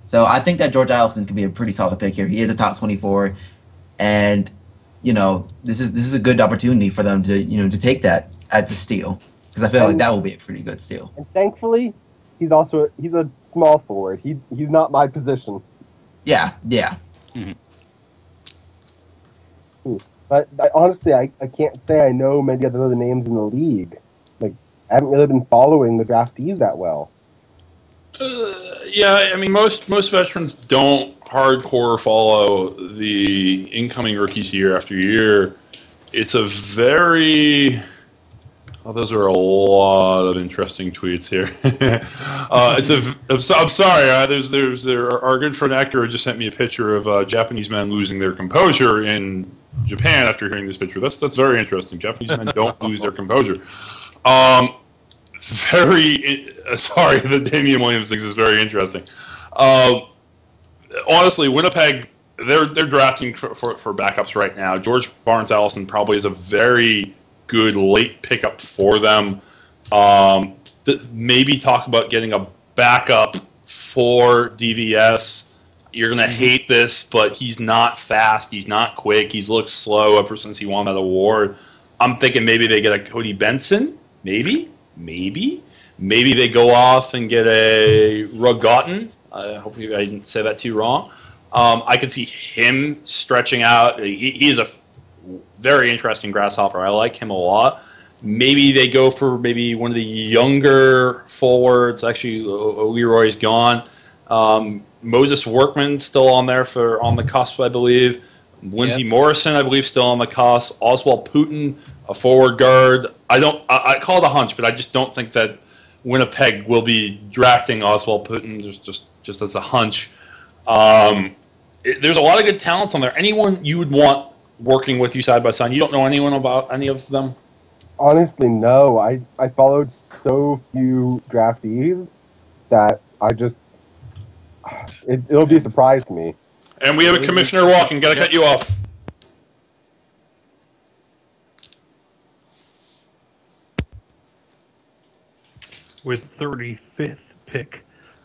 So I think that George Allison could be a pretty solid pick here. He is a top 24, and this is a good opportunity for them to take that as a steal because I feel like that will be a pretty good steal. And thankfully, he's a small forward. He's not my position. Yeah. Mm-hmm. But honestly, I can't say I know many of the other names in the league. Like, I haven't really been following the draftees that well. Yeah, I mean, most veterans don't hardcore follow the incoming rookies year after year. It's a very... Oh, those are a lot of interesting tweets here. I'm sorry. Our good friend Acura just sent me a picture of Japanese men losing their composure in Japan after hearing this picture. That's very interesting. Japanese men don't lose their composure. Sorry, the Damian Williams thing is very interesting. Honestly, Winnipeg, they're drafting for backups right now. George Barnes Allison probably is a very good late pickup for them. Maybe talk about getting a backup for DVS. You're going to hate this, but he's not fast. He's not quick. He's looked slow ever since he won that award. I'm thinking maybe they get a Cody Benson. Maybe they go off and get a Rugotten. Hopefully I didn't say that too wrong. I could see him stretching out. He is a very interesting grasshopper. I like him a lot. Maybe they go for one of the younger forwards. Actually, Leroy's gone. Moses Workman's still on there on the cusp, I believe. Lindsey Morrison, I believe, still on the cusp. Oswald Putin, a forward guard. I call it a hunch, but I just don't think that Winnipeg will be drafting Oswald Putin just as a hunch. There's a lot of good talents on there. Anyone you would want working with you side by side? You don't know anyone about any of them? Honestly, no. I followed so few draftees that it'll be a surprise to me. And we have a commissioner walking. Got to cut you off. With 35th pick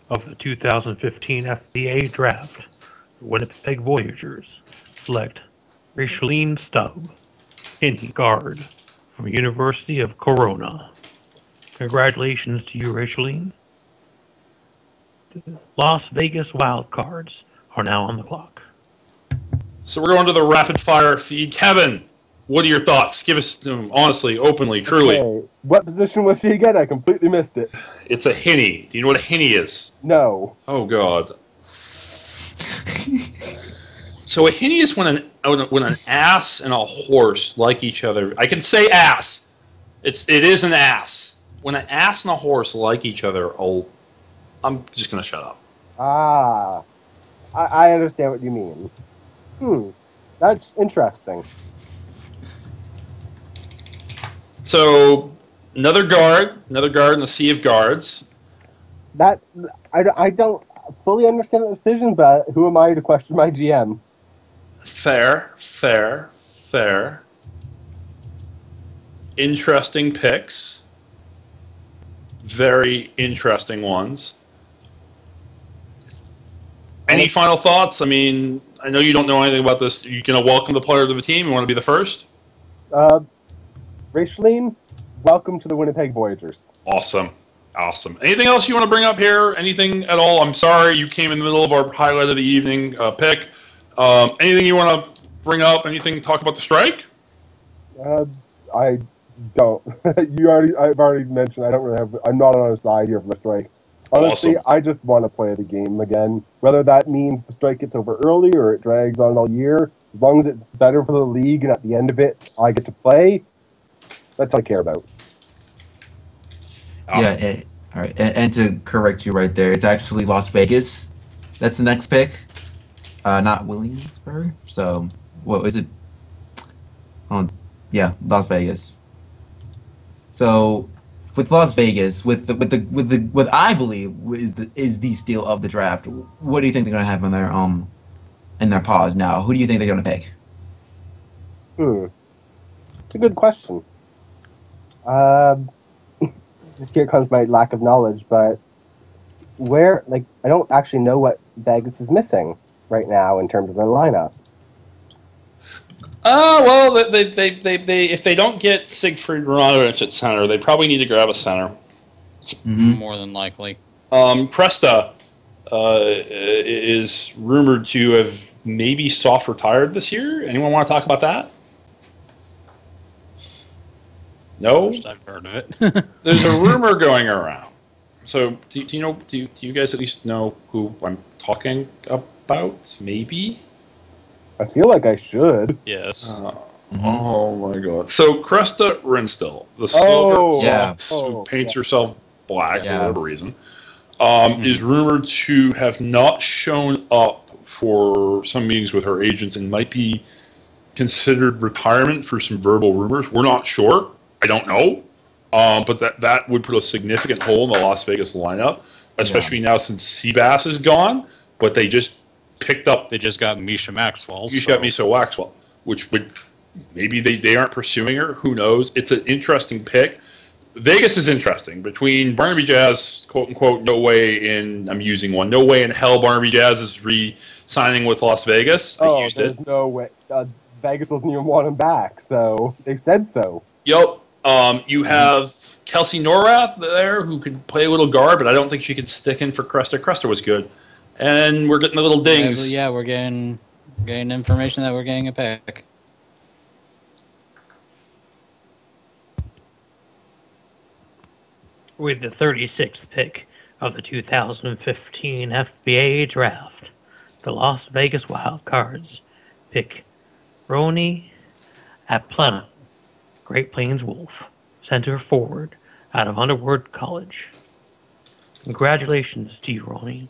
of the 2015 FBA Draft, the Winnipeg Voyagers select Racheline Stubb, any guard from University of Corona. Congratulations to you, Racheline. The Las Vegas Wildcards are now on the clock. So we're going to the rapid fire feed. Kevin, what are your thoughts? Give us, honestly, openly, truly. Okay. What position was she again? I completely missed it. It's a hinny. Do you know what a hinny is? No. Oh, God. So a hinny is when an ass and a horse like each other. I can say ass. It is an ass. When an ass and a horse like each other, I'm just going to shut up. Ah. I understand what you mean. That's interesting. So another guard in the sea of guards. That I don't fully understand the decision, but who am I to question my GM? Fair. Interesting picks. Very interesting ones. Any final thoughts? I mean, I know you don't know anything about this. You're going to welcome the player to the team? You want to be the first? Racheline, welcome to the Winnipeg Voyagers. Awesome. Anything else you want to bring up here? Anything at all? I'm sorry you came in the middle of our highlight of the evening pick. Anything you want to bring up? Anything to talk about the strike? I don't. I've already mentioned I don't really have. I'm not on a side here for the strike. Honestly, Awesome. I just want to play the game again. Whether that means the strike gets over early or it drags on all year, as long as it's better for the league and at the end of it I get to play, that's all I care about. Awesome. Yeah, all right. And to correct you right there, it's actually Las Vegas. That's the next pick, not Williamsburg. So, what is it? Oh, yeah, Las Vegas. So, with Las Vegas, with what I believe is the steal of the draft, what do you think they're gonna have in their pause now? Who do you think they're gonna pick? It's a good question. Here comes my lack of knowledge, but I don't actually know what Vegas is missing right now in terms of their lineup. Well, they if they don't get Siegfried Ronan at center, they probably need to grab a center. More than likely. Cresta is rumored to have maybe soft retired this year. Anyone want to talk about that? No? I've heard of it. There's a rumor going around. So, do you guys at least know who I'm talking about? Maybe? I feel like I should. Yes. Oh my god. So, Cresta Rinstill, the silver fox who paints herself black for whatever reason, is rumored to have not shown up for some meetings with her agents and might be considered retirement for some verbal rumors. We're not sure. I don't know. But that would put a significant hole in the Las Vegas lineup, especially now since Seabass is gone. But they just picked up. They just got Misha Maxwell. Got Misha Maxwell, which would maybe they aren't pursuing her. Who knows? It's an interesting pick. Vegas is interesting. Between Barnaby Jazz, quote unquote, no way in. I'm using one. No way in hell. Barnaby Jazz is re-signing with Las Vegas. They used there's no way. Vegas doesn't even want him back, so they said so. Yep. You have Kelsey Norath there who could play a little guard, but I don't think she could stick in for Cresta. Cresta was good. And we're getting the little dings. Yeah, we're getting information that we're getting a pick. With the 36th pick of the 2015 FBA Draft, the Las Vegas Wildcards pick Roni Aplena, Great Plains Wolf, center forward out of Underwood College. Congratulations to you, Roni.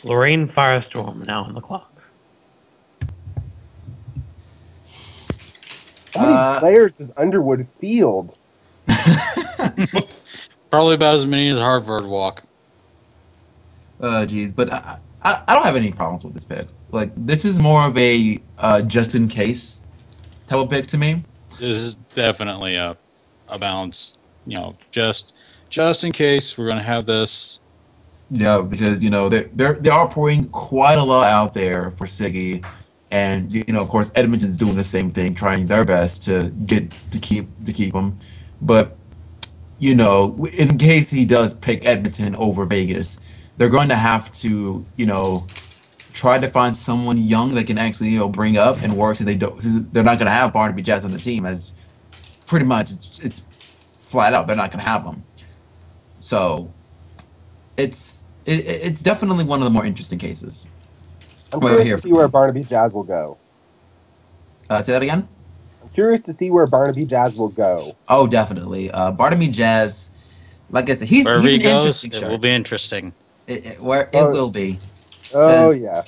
Lorraine Firestorm now on the clock. How many players does Underwood field? Probably about as many as Harvard walk. Geez, but I don't have any problems with this pick. Like, this is more of a just in case type of pick to me. This is definitely a balance. Just in case we're gonna have this. Yeah, because they are pouring quite a lot out there for Siggy, and of course Edmonton's doing the same thing, trying their best to keep him. But in case he does pick Edmonton over Vegas, they're going to have to try to find someone young that can actually bring up and work. So they're not going to have Barnaby Jazz on the team, as pretty much it's flat out they're not going to have him. So it's definitely one of the more interesting cases. I'm curious to see where Barnaby Jazz will go. Say that again? I'm curious to see where Barnaby Jazz will go. Oh, definitely. Barnaby Jazz, like I said, he's an interesting it will be interesting. It will be. Oh yeah.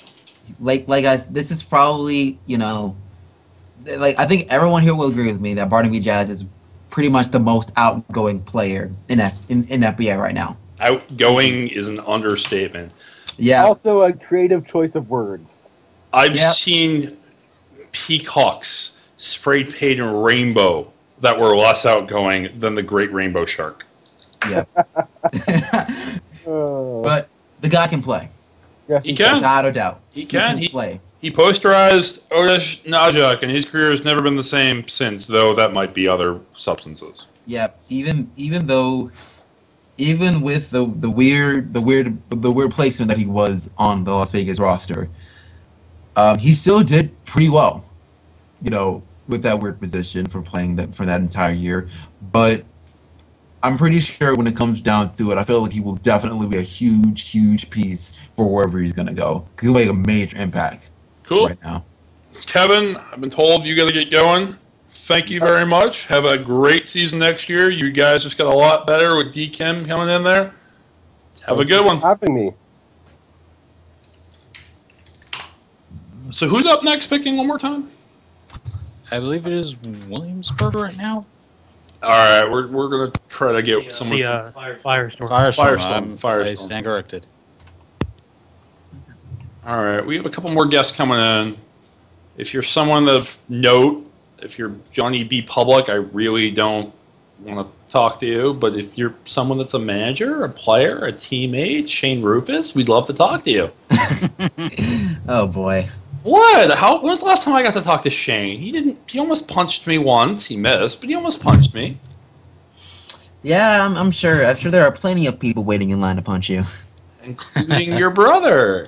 Like guys, this is probably I think everyone here will agree with me that Barnaby Jazz is pretty much the most outgoing player in FBA right now. Outgoing is an understatement. Yeah. Also a creative choice of words. I've seen peacocks sprayed paint in rainbow that were less outgoing than the Great Rainbow Shark. Yeah. But the guy can play. Yeah, he can. Without a doubt. He can play. He posterized Odesh Najak, and his career has never been the same since, though that might be other substances. Yeah, even with the weird placement that he was on the Las Vegas roster, he still did pretty well. with that weird position for playing that for that entire year. But I'm pretty sure when it comes down to it, I feel like he will definitely be a huge piece for wherever he's gonna go. He'll make a major impact. Cool. Right now. Kevin, I've been told you got to get going. Thank you very much. Have a great season next year. You guys just got a lot better with D Kim coming in there. Have a good one. Having me. So who's up next? Picking one more time. I believe it is Williamsburg right now. All right, we're gonna try to get someone. The Firestorm. Firestorm. I stand corrected. All right, we have a couple more guests coming in. If you're someone of note, if you're Johnny B. Public, I really don't want to talk to you. But if you're someone that's a manager, a player, a teammate, Shane Rufus, we'd love to talk to you. Oh boy. What? When was the last time I got to talk to Shane? He almost punched me once. He missed, but he almost punched me. Yeah, I'm sure. I'm sure there are plenty of people waiting in line to punch you. Including your brother.